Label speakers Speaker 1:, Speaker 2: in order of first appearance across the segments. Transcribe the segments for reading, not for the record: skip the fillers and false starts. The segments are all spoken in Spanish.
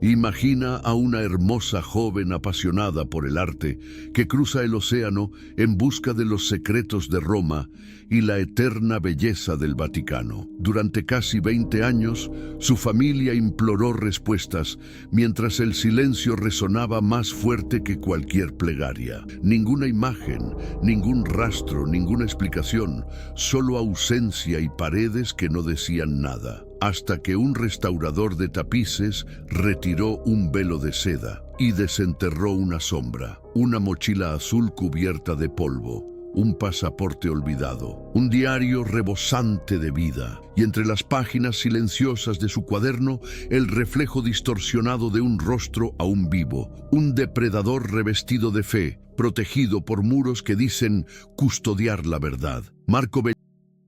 Speaker 1: Imagina a una hermosa joven apasionada por el arte que cruza el océano en busca de los secretos de Roma y la eterna belleza del Vaticano. Durante casi 20 años, su familia imploró respuestas, mientras el silencio resonaba más fuerte que cualquier plegaria. Ninguna imagen, ningún rastro, ninguna explicación, solo ausencia y paredes que no decían nada. Hasta que un restaurador de tapices retiró un velo de seda y desenterró una sombra, una mochila azul cubierta de polvo, un pasaporte olvidado, un diario rebosante de vida, y entre las páginas silenciosas de su cuaderno, el reflejo distorsionado de un rostro aún vivo, un depredador revestido de fe, protegido por muros que dicen custodiar la verdad.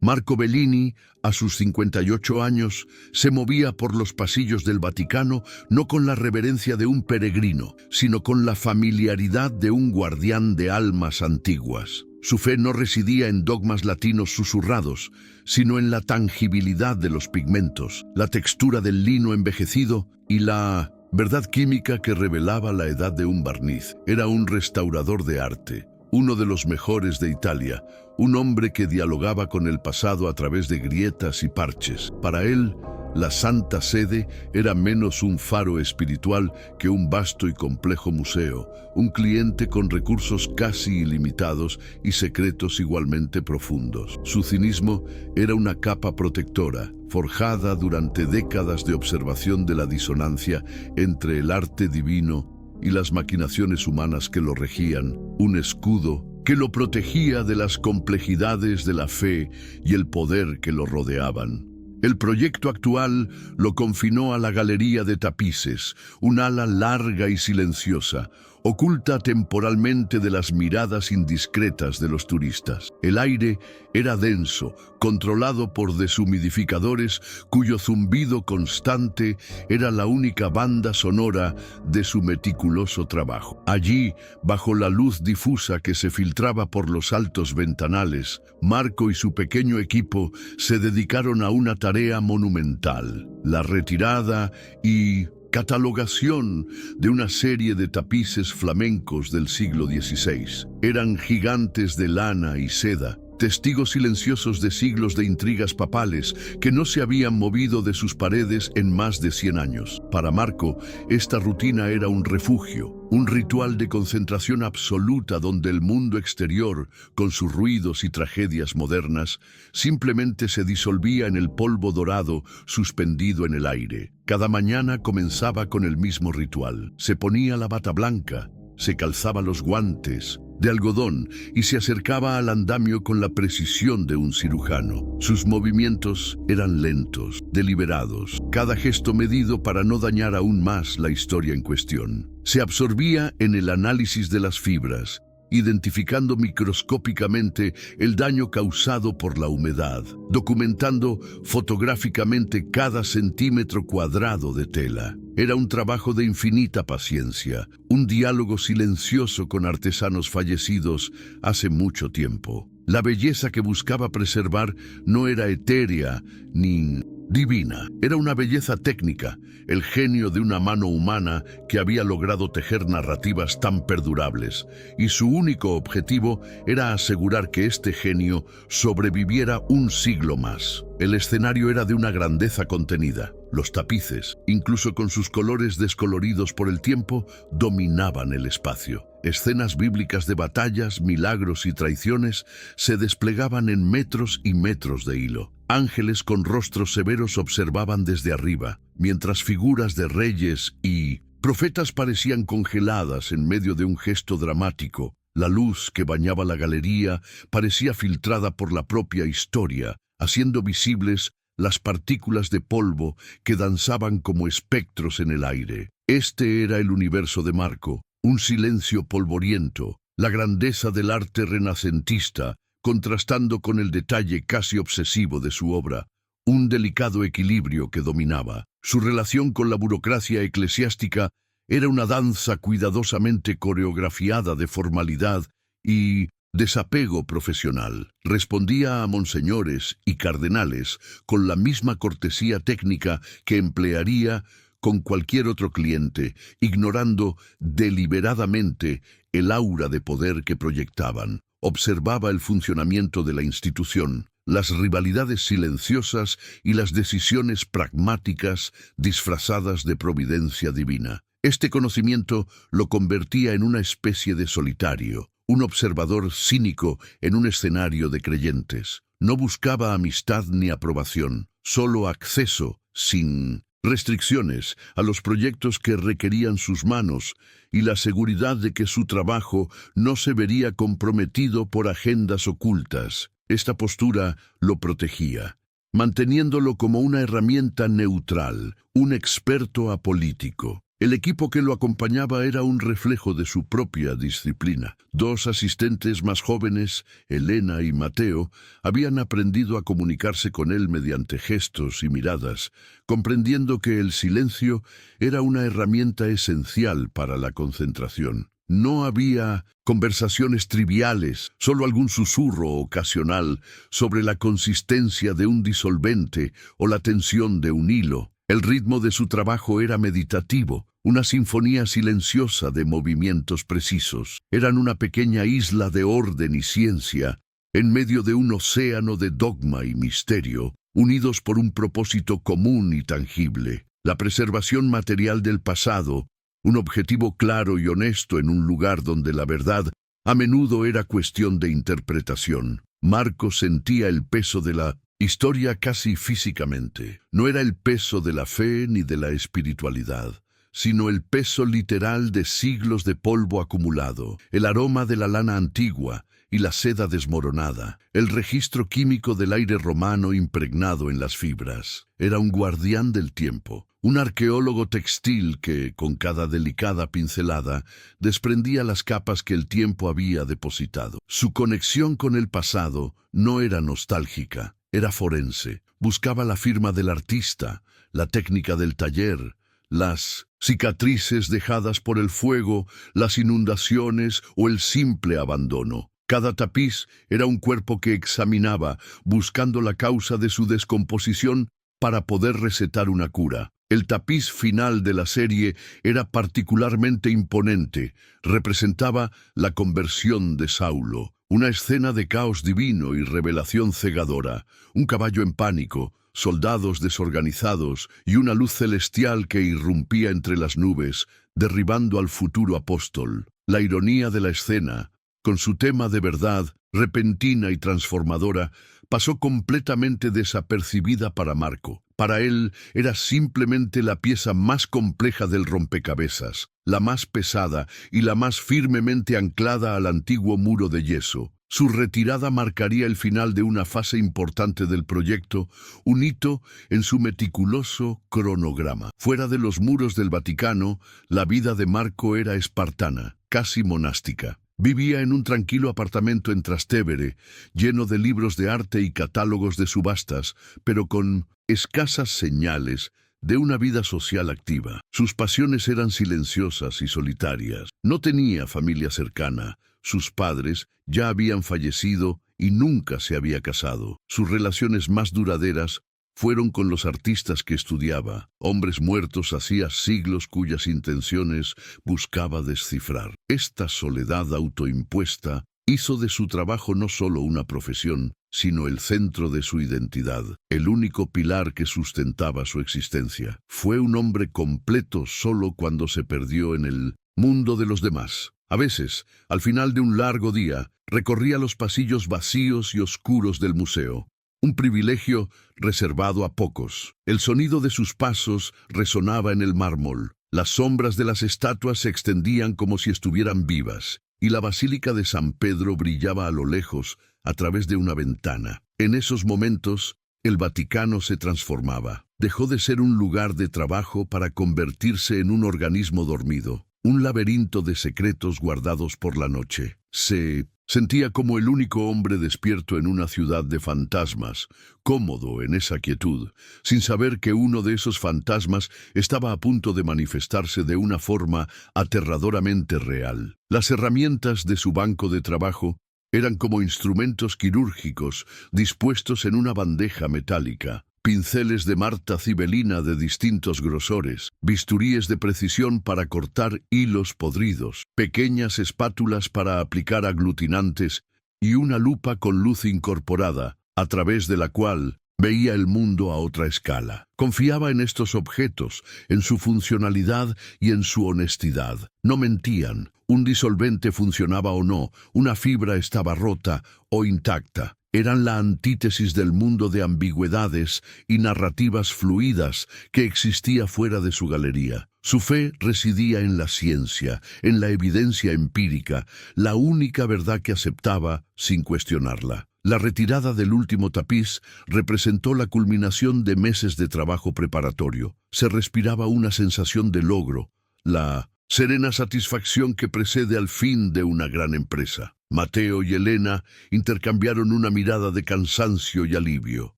Speaker 1: Marco Bellini, a sus 58 años, se movía por los pasillos del Vaticano no con la reverencia de un peregrino, sino con la familiaridad de un guardián de almas antiguas. Su fe no residía en dogmas latinos susurrados, sino en la tangibilidad de los pigmentos, la textura del lino envejecido y la verdad química que revelaba la edad de un barniz. Era un restaurador de arte, uno de los mejores de Italia, un hombre que dialogaba con el pasado a través de grietas y parches. Para él, la Santa Sede era menos un faro espiritual que un vasto y complejo museo, un cliente con recursos casi ilimitados y secretos igualmente profundos. Su cinismo era una capa protectora, forjada durante décadas de observación de la disonancia entre el arte divino y las maquinaciones humanas que lo regían, un escudo que lo protegía de las complejidades de la fe y el poder que lo rodeaban. El proyecto actual lo confinó a la galería de tapices, un ala larga y silenciosa, oculta temporalmente de las miradas indiscretas de los turistas. El aire era denso, controlado por deshumidificadores cuyo zumbido constante era la única banda sonora de su meticuloso trabajo. Allí, bajo la luz difusa que se filtraba por los altos ventanales, Marco y su pequeño equipo se dedicaron a una tarea monumental: la retirada y catalogación de una serie de tapices flamencos del siglo XVI. Eran gigantes de lana y seda, testigos silenciosos de siglos de intrigas papales que no se habían movido de sus paredes en más de 100 años. Para Marco, esta rutina era un refugio, un ritual de concentración absoluta donde el mundo exterior, con sus ruidos y tragedias modernas, simplemente se disolvía en el polvo dorado suspendido en el aire. Cada mañana comenzaba con el mismo ritual. Se ponía la bata blanca, se calzaba los guantes de algodón y se acercaba al andamio con la precisión de un cirujano. Sus movimientos eran lentos, deliberados, cada gesto medido para no dañar aún más la historia en cuestión. Se absorbía en el análisis de las fibras, identificando microscópicamente el daño causado por la humedad, documentando fotográficamente cada centímetro cuadrado de tela. Era un trabajo de infinita paciencia, un diálogo silencioso con artesanos fallecidos hace mucho tiempo. La belleza que buscaba preservar no era etérea ni divina, era una belleza técnica, el genio de una mano humana que había logrado tejer narrativas tan perdurables, y su único objetivo era asegurar que este genio sobreviviera un siglo más. El escenario era de una grandeza contenida. Los tapices, incluso con sus colores descoloridos por el tiempo, dominaban el espacio. Escenas bíblicas de batallas, milagros y traiciones se desplegaban en metros y metros de hilo. Ángeles con rostros severos observaban desde arriba, mientras figuras de reyes y profetas parecían congeladas en medio de un gesto dramático. La luz que bañaba la galería parecía filtrada por la propia historia, haciendo visibles las partículas de polvo que danzaban como espectros en el aire. Este era el universo de Marco, un silencio polvoriento, la grandeza del arte renacentista, contrastando con el detalle casi obsesivo de su obra, un delicado equilibrio que dominaba. Su relación con la burocracia eclesiástica era una danza cuidadosamente coreografiada de formalidad y desapego profesional. Respondía a monseñores y cardenales con la misma cortesía técnica que emplearía con cualquier otro cliente, ignorando deliberadamente el aura de poder que proyectaban. Observaba el funcionamiento de la institución, las rivalidades silenciosas y las decisiones pragmáticas disfrazadas de providencia divina. Este conocimiento lo convertía en una especie de solitario, un observador cínico en un escenario de creyentes. No buscaba amistad ni aprobación, solo acceso, sin restricciones, a los proyectos que requerían sus manos y la seguridad de que su trabajo no se vería comprometido por agendas ocultas. Esta postura lo protegía, manteniéndolo como una herramienta neutral, un experto apolítico. El equipo que lo acompañaba era un reflejo de su propia disciplina. 2 asistentes más jóvenes, Elena y Mateo, habían aprendido a comunicarse con él mediante gestos y miradas, comprendiendo que el silencio era una herramienta esencial para la concentración. No había conversaciones triviales, solo algún susurro ocasional sobre la consistencia de un disolvente o la tensión de un hilo. El ritmo de su trabajo era meditativo, una sinfonía silenciosa de movimientos precisos. Eran una pequeña isla de orden y ciencia, en medio de un océano de dogma y misterio, unidos por un propósito común y tangible: la preservación material del pasado, un objetivo claro y honesto en un lugar donde la verdad a menudo era cuestión de interpretación. Marco sentía el peso de la historia casi físicamente. No era el peso de la fe ni de la espiritualidad, sino el peso literal de siglos de polvo acumulado, el aroma de la lana antigua y la seda desmoronada, el registro químico del aire romano impregnado en las fibras. Era un guardián del tiempo, un arqueólogo textil que, con cada delicada pincelada, desprendía las capas que el tiempo había depositado. Su conexión con el pasado no era nostálgica, era forense. Buscaba la firma del artista, la técnica del taller, las cicatrices dejadas por el fuego, las inundaciones o el simple abandono. Cada tapiz era un cuerpo que examinaba, buscando la causa de su descomposición para poder recetar una cura. El tapiz final de la serie era particularmente imponente. Representaba la conversión de Saulo, una escena de caos divino y revelación cegadora, un caballo en pánico, soldados desorganizados y una luz celestial que irrumpía entre las nubes, derribando al futuro apóstol. La ironía de la escena, con su tema de verdad, repentina y transformadora, pasó completamente desapercibida para Marco. Para él era simplemente la pieza más compleja del rompecabezas, la más pesada y la más firmemente anclada al antiguo muro de yeso. Su retirada marcaría el final de una fase importante del proyecto, un hito en su meticuloso cronograma. Fuera de los muros del Vaticano, la vida de Marco era espartana, casi monástica. Vivía en un tranquilo apartamento en Trastevere, lleno de libros de arte y catálogos de subastas, pero con escasas señales de una vida social activa. Sus pasiones eran silenciosas y solitarias. No tenía familia cercana. Sus padres ya habían fallecido y nunca se había casado. Sus relaciones más duraderas fueron con los artistas que estudiaba, hombres muertos hacía siglos cuyas intenciones buscaba descifrar. Esta soledad autoimpuesta hizo de su trabajo no solo una profesión, sino el centro de su identidad, el único pilar que sustentaba su existencia. Fue un hombre completo solo cuando se perdió en el mundo de los demás. A veces, al final de un largo día, recorría los pasillos vacíos y oscuros del museo. Un privilegio reservado a pocos. El sonido de sus pasos resonaba en el mármol. Las sombras de las estatuas se extendían como si estuvieran vivas, y la Basílica de San Pedro brillaba a lo lejos a través de una ventana. En esos momentos, el Vaticano se transformaba. Dejó de ser un lugar de trabajo para convertirse en un organismo dormido, un laberinto de secretos guardados por la noche. Se sentía como el único hombre despierto en una ciudad de fantasmas, cómodo en esa quietud, sin saber que uno de esos fantasmas estaba a punto de manifestarse de una forma aterradoramente real. Las herramientas de su banco de trabajo eran como instrumentos quirúrgicos dispuestos en una bandeja metálica: pinceles de Marta Cibelina de distintos grosores, bisturíes de precisión para cortar hilos podridos, pequeñas espátulas para aplicar aglutinantes y una lupa con luz incorporada, a través de la cual veía el mundo a otra escala. Confiaba en estos objetos, en su funcionalidad y en su honestidad. No mentían. Un disolvente funcionaba o no, una fibra estaba rota o intacta. Eran la antítesis del mundo de ambigüedades y narrativas fluidas que existía fuera de su galería. Su fe residía en la ciencia, en la evidencia empírica, la única verdad que aceptaba sin cuestionarla. La retirada del último tapiz representó la culminación de meses de trabajo preparatorio. Se respiraba una sensación de logro, la serena satisfacción que precede al fin de una gran empresa. Mateo y Elena intercambiaron una mirada de cansancio y alivio.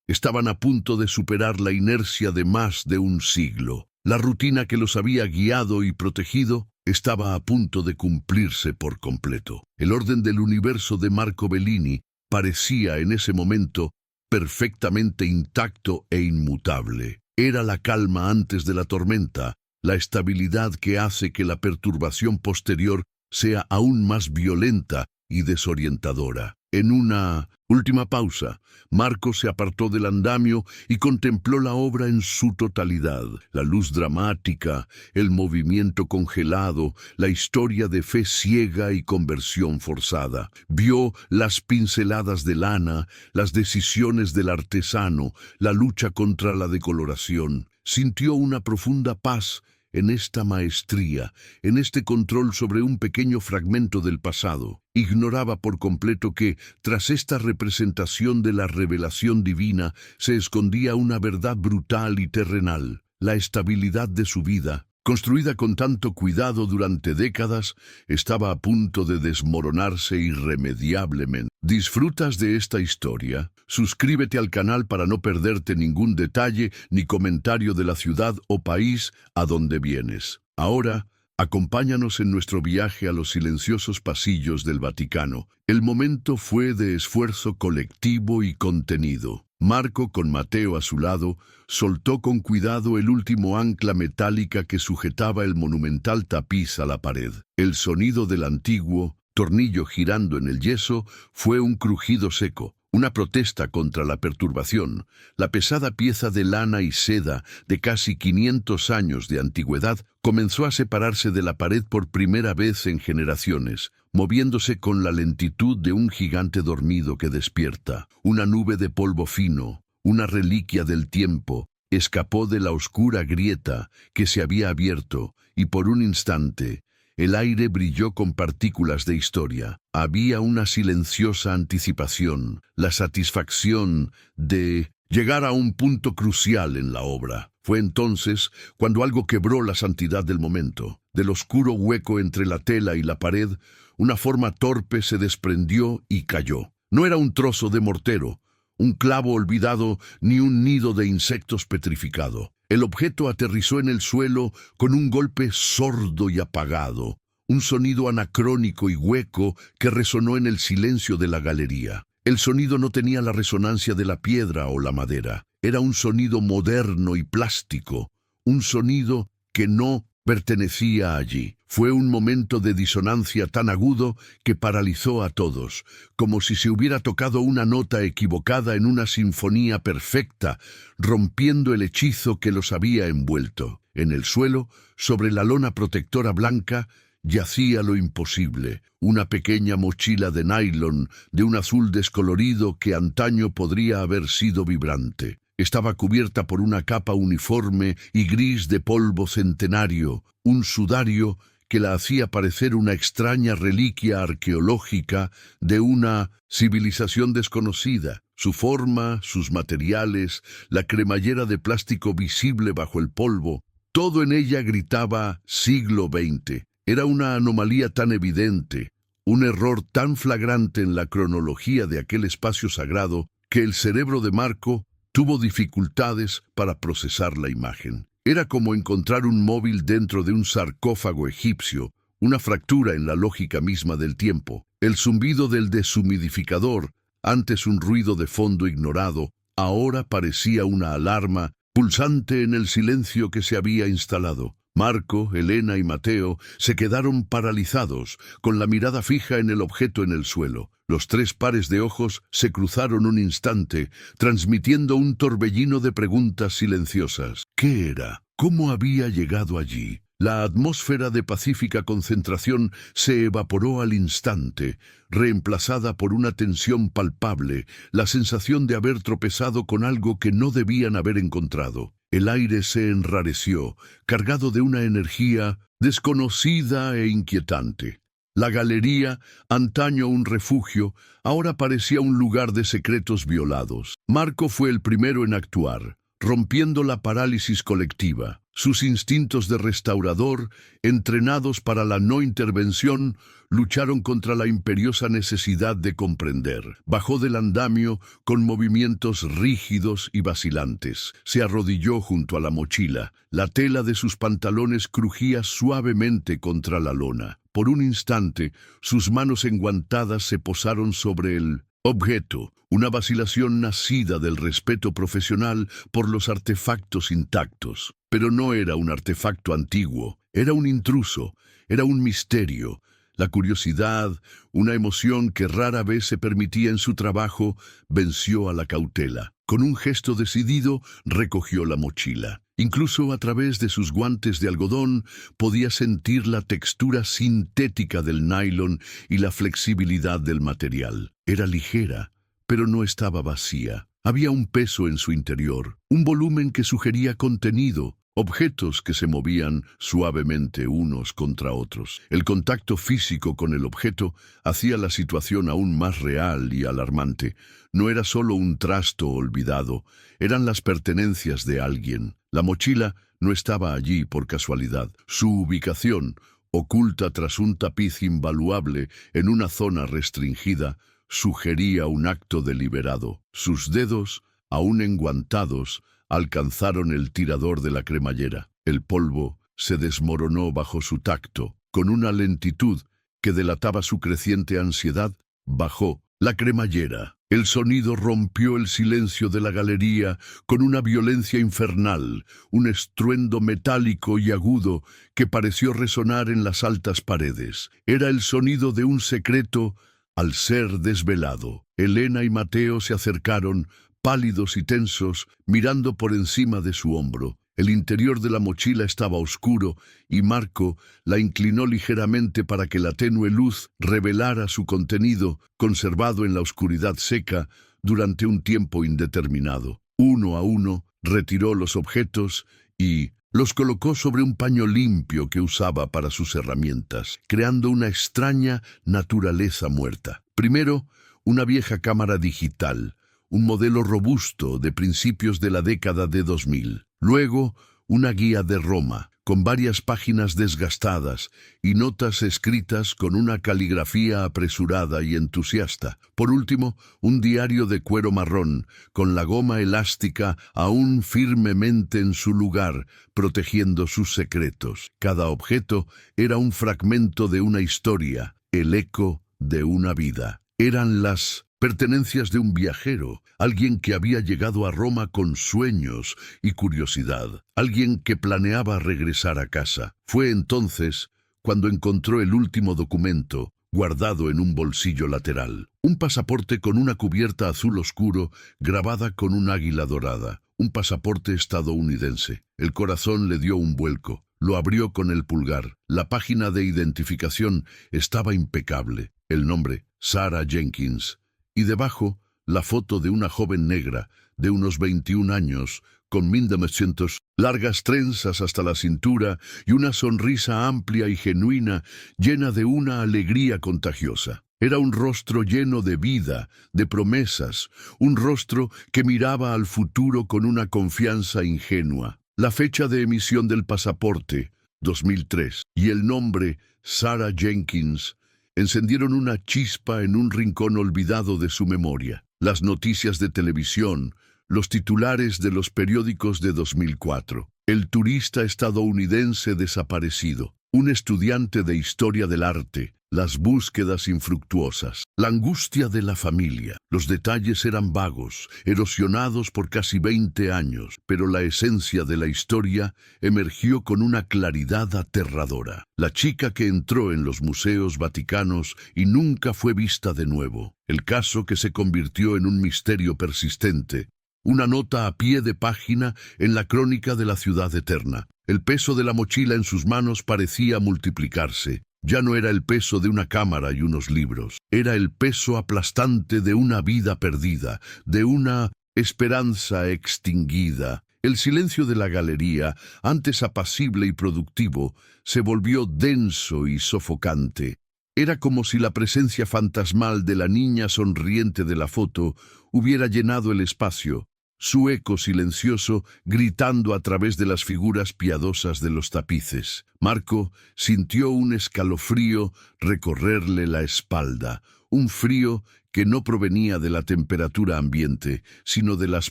Speaker 1: Estaban a punto de superar la inercia de más de un siglo. La rutina que los había guiado y protegido estaba a punto de cumplirse por completo. El orden del universo de Marco Bellini parecía en ese momento perfectamente intacto e inmutable. Era la calma antes de la tormenta, la estabilidad que hace que la perturbación posterior sea aún más violenta y desorientadora. En una última pausa, Marco se apartó del andamio y contempló la obra en su totalidad. La luz dramática, el movimiento congelado, la historia de fe ciega y conversión forzada. Vio las pinceladas de lana, las decisiones del artesano, la lucha contra la decoloración. Sintió una profunda paz en esta maestría, en este control sobre un pequeño fragmento del pasado. Ignoraba por completo que, tras esta representación de la revelación divina, se escondía una verdad brutal y terrenal. La estabilidad de su vida, construida con tanto cuidado durante décadas, estaba a punto de desmoronarse irremediablemente. ¿Disfrutas de esta historia? Suscríbete al canal para no perderte ningún detalle ni comentario de la ciudad o país a donde vienes. Ahora, acompáñanos en nuestro viaje a los silenciosos pasillos del Vaticano. El momento fue de esfuerzo colectivo y contenido. Marco, con Mateo a su lado, soltó con cuidado el último ancla metálica que sujetaba el monumental tapiz a la pared. El sonido del antiguo tornillo girando en el yeso fue un crujido seco, una protesta contra la perturbación. La pesada pieza de lana y seda de casi 500 años de antigüedad comenzó a separarse de la pared por primera vez en generaciones, moviéndose con la lentitud de un gigante dormido que despierta. Una nube de polvo fino, una reliquia del tiempo, escapó de la oscura grieta que se había abierto, y por un instante el aire brilló con partículas de historia. Había una silenciosa anticipación, la satisfacción de llegar a un punto crucial en la obra. Fue entonces cuando algo quebró la santidad del momento. Del oscuro hueco entre la tela y la pared, una forma torpe se desprendió y cayó. No era un trozo de mortero, un clavo olvidado ni un nido de insectos petrificado. El objeto aterrizó en el suelo con un golpe sordo y apagado, un sonido anacrónico y hueco que resonó en el silencio de la galería. El sonido no tenía la resonancia de la piedra o la madera. Era un sonido moderno y plástico, un sonido que no pertenecía allí. Fue un momento de disonancia tan agudo que paralizó a todos, como si se hubiera tocado una nota equivocada en una sinfonía perfecta, rompiendo el hechizo que los había envuelto. En el suelo, sobre la lona protectora blanca, yacía lo imposible, una pequeña mochila de nylon de un azul descolorido que antaño podría haber sido vibrante. Estaba cubierta por una capa uniforme y gris de polvo centenario, un sudario que la hacía parecer una extraña reliquia arqueológica de una civilización desconocida. Su forma, sus materiales, la cremallera de plástico visible bajo el polvo, todo en ella gritaba siglo XX. Era una anomalía tan evidente, un error tan flagrante en la cronología de aquel espacio sagrado, que el cerebro de Marco tuvo dificultades para procesar la imagen. Era como encontrar un móvil dentro de un sarcófago egipcio, una fractura en la lógica misma del tiempo. El zumbido del deshumidificador, antes un ruido de fondo ignorado, ahora parecía una alarma pulsante en el silencio que se había instalado. Marco, Elena y Mateo se quedaron paralizados, con la mirada fija en el objeto en el suelo. Los tres pares de ojos se cruzaron un instante, transmitiendo un torbellino de preguntas silenciosas. ¿Qué era? ¿Cómo había llegado allí? La atmósfera de pacífica concentración se evaporó al instante, reemplazada por una tensión palpable, la sensación de haber tropezado con algo que no debían haber encontrado. El aire se enrareció, cargado de una energía desconocida e inquietante. La galería, antaño un refugio, ahora parecía un lugar de secretos violados. Marco fue el primero en actuar, rompiendo la parálisis colectiva. Sus instintos de restaurador, entrenados para la no intervención, lucharon contra la imperiosa necesidad de comprender. Bajó del andamio con movimientos rígidos y vacilantes. Se arrodilló junto a la mochila. La tela de sus pantalones crujía suavemente contra la lona. Por un instante, sus manos enguantadas se posaron sobre el objeto, una vacilación nacida del respeto profesional por los artefactos intactos. Pero no era un artefacto antiguo, era un intruso, era un misterio. La curiosidad, una emoción que rara vez se permitía en su trabajo, venció a la cautela. Con un gesto decidido, recogió la mochila. Incluso a través de sus guantes de algodón, podía sentir la textura sintética del nylon y la flexibilidad del material. Era ligera, pero no estaba vacía. Había un peso en su interior, un volumen que sugería contenido, objetos que se movían suavemente unos contra otros. El contacto físico con el objeto hacía la situación aún más real y alarmante. No era solo un trasto olvidado, eran las pertenencias de alguien. La mochila no estaba allí por casualidad. Su ubicación, oculta tras un tapiz invaluable en una zona restringida, sugería un acto deliberado. Sus dedos, aún enguantados, alcanzaron el tirador de la cremallera. El polvo se desmoronó bajo su tacto. Con una lentitud que delataba su creciente ansiedad, bajó la cremallera. El sonido rompió el silencio de la galería con una violencia infernal, un estruendo metálico y agudo que pareció resonar en las altas paredes. Era el sonido de un secreto al ser desvelado. Elena y Mateo se acercaron, pálidos y tensos, mirando por encima de su hombro. El interior de la mochila estaba oscuro y Marco la inclinó ligeramente para que la tenue luz revelara su contenido, conservado en la oscuridad seca durante un tiempo indeterminado. Uno a uno retiró los objetos y los colocó sobre un paño limpio que usaba para sus herramientas, creando una extraña naturaleza muerta. Primero, una vieja cámara digital, un modelo robusto de principios de la década de 2000. Luego, una guía de Roma, con varias páginas desgastadas y notas escritas con una caligrafía apresurada y entusiasta. Por último, un diario de cuero marrón, con la goma elástica aún firmemente en su lugar, protegiendo sus secretos. Cada objeto era un fragmento de una historia, el eco de una vida. Eran las pertenencias de un viajero, alguien que había llegado a Roma con sueños y curiosidad, alguien que planeaba regresar a casa. Fue entonces cuando encontró el último documento, guardado en un bolsillo lateral. Un pasaporte con una cubierta azul oscuro, grabada con un águila dorada. Un pasaporte estadounidense. El corazón le dio un vuelco. Lo abrió con el pulgar. La página de identificación estaba impecable. El nombre, Sarah Jenkins. Y debajo, la foto de una joven negra, de unos 21 años, con 1900 largas trenzas hasta la cintura y una sonrisa amplia y genuina, llena de una alegría contagiosa. Era un rostro lleno de vida, de promesas, un rostro que miraba al futuro con una confianza ingenua. La fecha de emisión del pasaporte, 2003, y el nombre, Sarah Jenkins, encendieron una chispa en un rincón olvidado de su memoria. Las noticias de televisión, los titulares de los periódicos de 2004. El turista estadounidense desaparecido, un estudiante de historia del arte, las búsquedas infructuosas, la angustia de la familia. Los detalles eran vagos, erosionados por casi 20 años, pero la esencia de la historia emergió con una claridad aterradora. La chica que entró en los museos vaticanos y nunca fue vista de nuevo. El caso que se convirtió en un misterio persistente. Una nota a pie de página en la crónica de la ciudad eterna. El peso de la mochila en sus manos parecía multiplicarse. Ya no era el peso de una cámara y unos libros. Era el peso aplastante de una vida perdida, de una esperanza extinguida. El silencio de la galería, antes apacible y productivo, se volvió denso y sofocante. Era como si la presencia fantasmal de la niña sonriente de la foto hubiera llenado el espacio, su eco silencioso gritando a través de las figuras piadosas de los tapices. Marco sintió un escalofrío recorrerle la espalda, un frío que no provenía de la temperatura ambiente, sino de las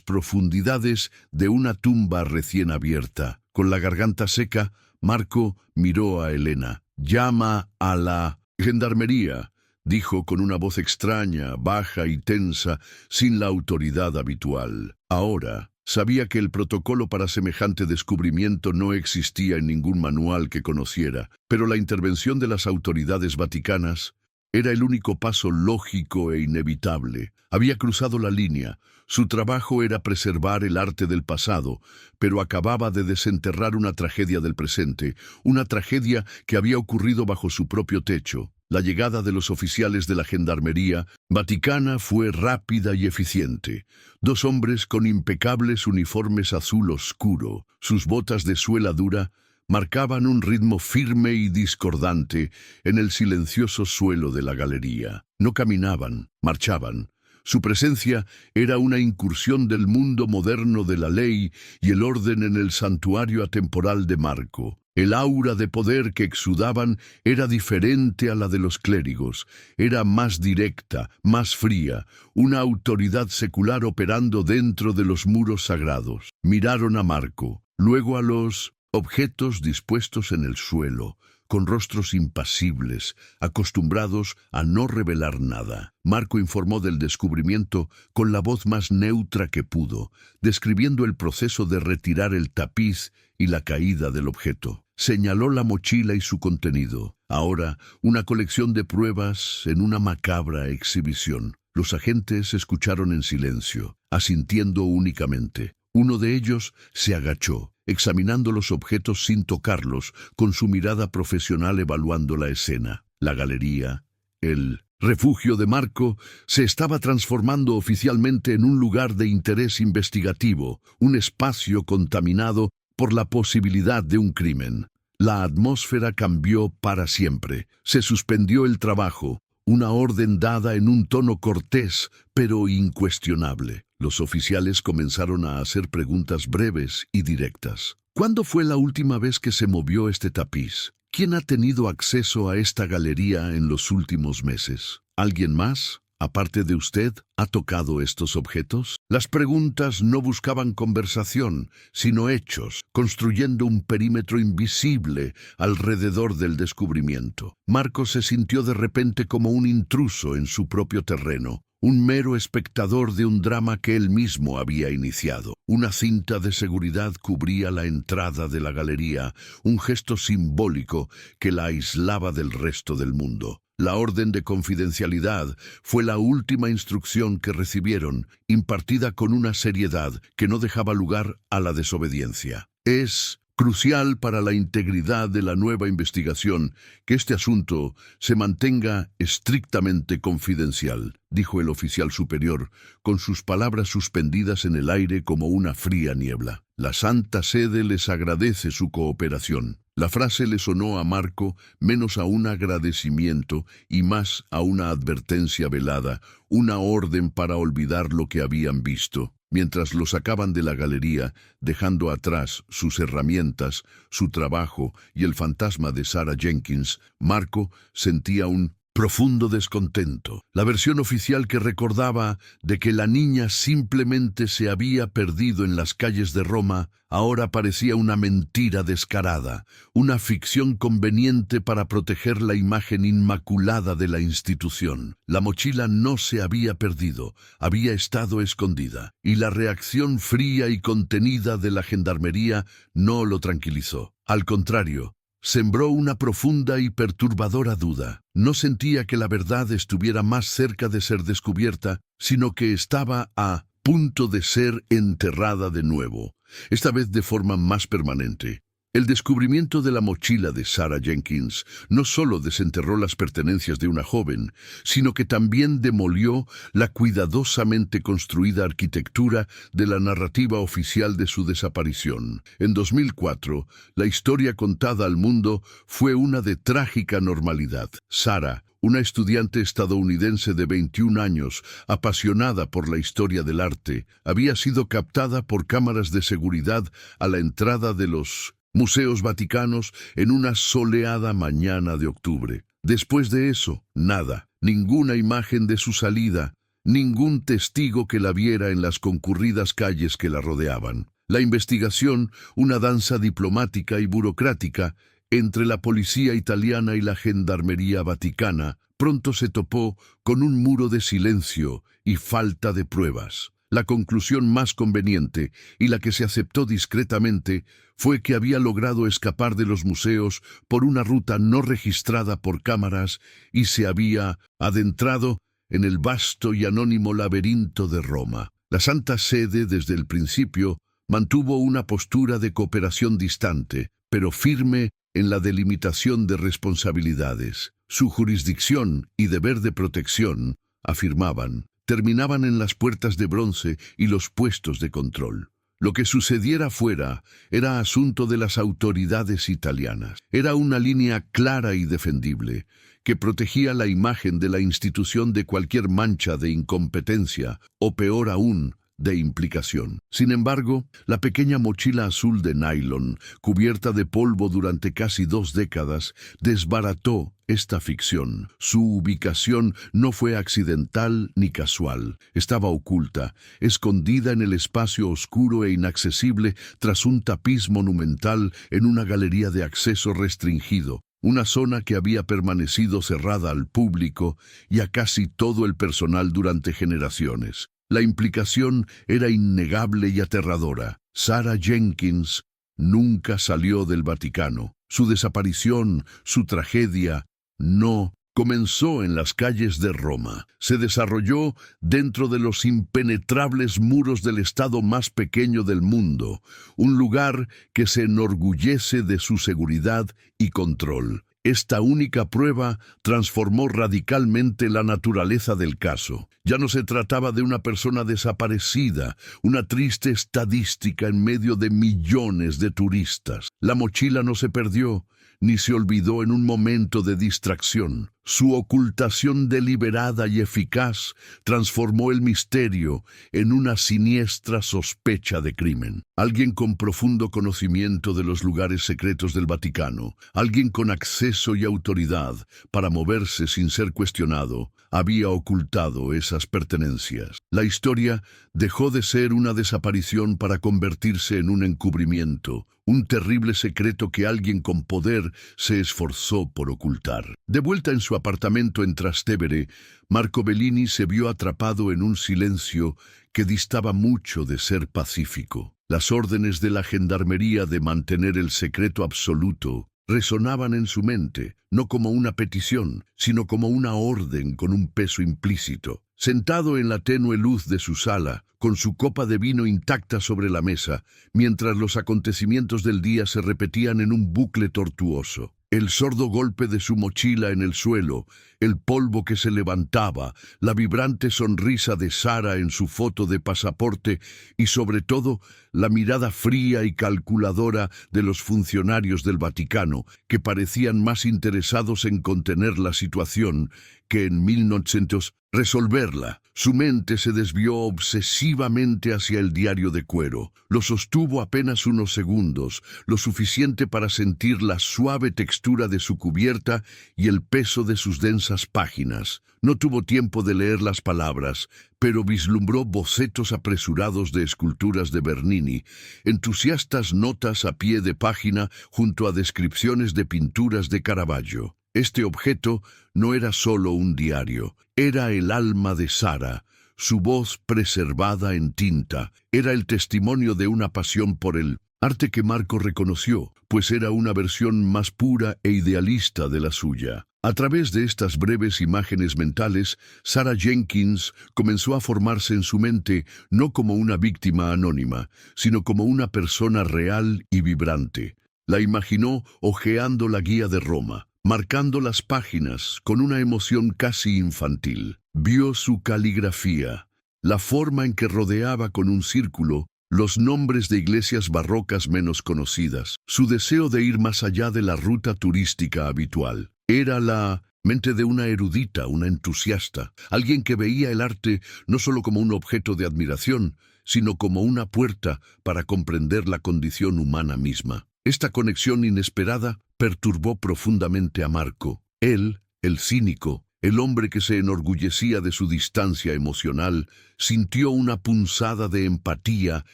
Speaker 1: profundidades de una tumba recién abierta. Con la garganta seca, Marco miró a Elena. «Llama a la gendarmería», dijo con una voz extraña, baja y tensa, sin la autoridad habitual. Ahora, sabía que el protocolo para semejante descubrimiento no existía en ningún manual que conociera, pero la intervención de las autoridades vaticanas era el único paso lógico e inevitable. Había cruzado la línea. Su trabajo era preservar el arte del pasado, pero acababa de desenterrar una tragedia del presente, una tragedia que había ocurrido bajo su propio techo. La llegada de los oficiales de la Gendarmería Vaticana fue rápida y eficiente. 2 hombres con impecables uniformes azul oscuro, sus botas de suela dura, marcaban un ritmo firme y discordante en el silencioso suelo de la galería. No caminaban, marchaban. Su presencia era una incursión del mundo moderno de la ley y el orden en el santuario atemporal de Marco. El aura de poder que exudaban era diferente a la de los clérigos, era más directa, más fría, una autoridad secular operando dentro de los muros sagrados. Miraron a Marco, luego a los objetos dispuestos en el suelo, con rostros impasibles, acostumbrados a no revelar nada. Marco informó del descubrimiento con la voz más neutra que pudo, describiendo el proceso de retirar el tapiz y la caída del objeto. Señaló la mochila y su contenido. Ahora, una colección de pruebas en una macabra exhibición. Los agentes escucharon en silencio, asintiendo únicamente. Uno de ellos se agachó, examinando los objetos sin tocarlos, con su mirada profesional evaluando la escena. La galería, el refugio de Marco, se estaba transformando oficialmente en un lugar de interés investigativo, un espacio contaminado por la posibilidad de un crimen. La atmósfera cambió para siempre. Se suspendió el trabajo, una orden dada en un tono cortés, pero incuestionable. Los oficiales comenzaron a hacer preguntas breves y directas. ¿Cuándo fue la última vez que se movió este tapiz? ¿Quién ha tenido acceso a esta galería en los últimos meses? ¿Alguien más, aparte de usted, ha tocado estos objetos? Las preguntas no buscaban conversación, sino hechos, construyendo un perímetro invisible alrededor del descubrimiento. Marco se sintió de repente como un intruso en su propio terreno, un mero espectador de un drama que él mismo había iniciado. Una cinta de seguridad cubría la entrada de la galería, un gesto simbólico que la aislaba del resto del mundo. La orden de confidencialidad fue la última instrucción que recibieron, impartida con una seriedad que no dejaba lugar a la desobediencia. Es crucial para la integridad de la nueva investigación que este asunto se mantenga estrictamente confidencial, dijo el oficial superior, con sus palabras suspendidas en el aire como una fría niebla. La Santa Sede les agradece su cooperación. La frase le sonó a Marco menos a un agradecimiento y más a una advertencia velada, una orden para olvidar lo que habían visto. Mientras lo sacaban de la galería, dejando atrás sus herramientas, su trabajo y el fantasma de Sarah Jenkins, Marco sentía un profundo descontento. La versión oficial que recordaba de que la niña simplemente se había perdido en las calles de Roma ahora parecía una mentira descarada, una ficción conveniente para proteger la imagen inmaculada de la institución. La mochila no se había perdido, había estado escondida, y la reacción fría y contenida de la gendarmería no lo tranquilizó. Al contrario, sembró una profunda y perturbadora duda. No sentía que la verdad estuviera más cerca de ser descubierta, sino que estaba a punto de ser enterrada de nuevo, esta vez de forma más permanente. El descubrimiento de la mochila de Sarah Jenkins no solo desenterró las pertenencias de una joven, sino que también demolió la cuidadosamente construida arquitectura de la narrativa oficial de su desaparición. En 2004, la historia contada al mundo fue una de trágica normalidad. Sarah, una estudiante estadounidense de 21 años, apasionada por la historia del arte, había sido captada por cámaras de seguridad a la entrada de los Museos Vaticanos en una soleada mañana de octubre. Después de eso, nada, ninguna imagen de su salida, ningún testigo que la viera en las concurridas calles que la rodeaban. La investigación, una danza diplomática y burocrática entre la policía italiana y la gendarmería vaticana, pronto se topó con un muro de silencio y falta de pruebas. La conclusión más conveniente, y la que se aceptó discretamente, fue que había logrado escapar de los museos por una ruta no registrada por cámaras y se había adentrado en el vasto y anónimo laberinto de Roma. La Santa Sede, desde el principio, mantuvo una postura de cooperación distante, pero firme en la delimitación de responsabilidades. Su jurisdicción y deber de protección, afirmaban, terminaban en las puertas de bronce y los puestos de control. Lo que sucediera fuera era asunto de las autoridades italianas. Era una línea clara y defendible, que protegía la imagen de la institución de cualquier mancha de incompetencia, o peor aún, de implicación. Sin embargo, la pequeña mochila azul de nylon, cubierta de polvo durante casi 2 décadas, desbarató esta ficción. Su ubicación no fue accidental ni casual. Estaba oculta, escondida en el espacio oscuro e inaccesible tras un tapiz monumental en una galería de acceso restringido, una zona que había permanecido cerrada al público y a casi todo el personal durante generaciones. La implicación era innegable y aterradora. Sarah Jenkins nunca salió del Vaticano. Su desaparición, su tragedia, no comenzó en las calles de Roma. Se desarrolló dentro de los impenetrables muros del estado más pequeño del mundo, un lugar que se enorgullece de su seguridad y control. Esta única prueba transformó radicalmente la naturaleza del caso. Ya no se trataba de una persona desaparecida, una triste estadística en medio de millones de turistas. La mochila no se perdió, ni se olvidó en un momento de distracción. Su ocultación deliberada y eficaz transformó el misterio en una siniestra sospecha de crimen. Alguien con profundo conocimiento de los lugares secretos del Vaticano, alguien con acceso y autoridad para moverse sin ser cuestionado, había ocultado esas pertenencias. La historia dejó de ser una desaparición para convertirse en un encubrimiento, un terrible secreto que alguien con poder se esforzó por ocultar. De vuelta en su apartamento en Trastevere, Marco Bellini se vio atrapado en un silencio que distaba mucho de ser pacífico. Las órdenes de la gendarmería de mantener el secreto absoluto resonaban en su mente, no como una petición, sino como una orden con un peso implícito. Sentado en la tenue luz de su sala, con su copa de vino intacta sobre la mesa, mientras los acontecimientos del día se repetían en un bucle tortuoso. El sordo golpe de su mochila en el suelo, el polvo que se levantaba, la vibrante sonrisa de Sarah en su foto de pasaporte y, sobre todo, la mirada fría y calculadora de los funcionarios del Vaticano, que parecían más interesados en contener la situación que en 1900 resolverla. Su mente se desvió obsesivamente hacia el diario de cuero. Lo sostuvo apenas unos segundos, lo suficiente para sentir la suave textura de su cubierta y el peso de sus densas páginas. No tuvo tiempo de leer las palabras, pero vislumbró bocetos apresurados de esculturas de Bernini, entusiastas notas a pie de página junto a descripciones de pinturas de Caravaggio. Este objeto no era solo un diario, era el alma de Sara, su voz preservada en tinta. Era el testimonio de una pasión por el arte que Marco reconoció, pues era una versión más pura e idealista de la suya. A través de estas breves imágenes mentales, Sarah Jenkins comenzó a formarse en su mente no como una víctima anónima, sino como una persona real y vibrante. La imaginó hojeando la guía de Roma, marcando las páginas con una emoción casi infantil. Vio su caligrafía, la forma en que rodeaba con un círculo los nombres de iglesias barrocas menos conocidas, su deseo de ir más allá de la ruta turística habitual. Era la mente de una erudita, una entusiasta, alguien que veía el arte no solo como un objeto de admiración, sino como una puerta para comprender la condición humana misma. Esta conexión inesperada perturbó profundamente a Marco. Él, el cínico, el hombre que se enorgullecía de su distancia emocional, sintió una punzada de empatía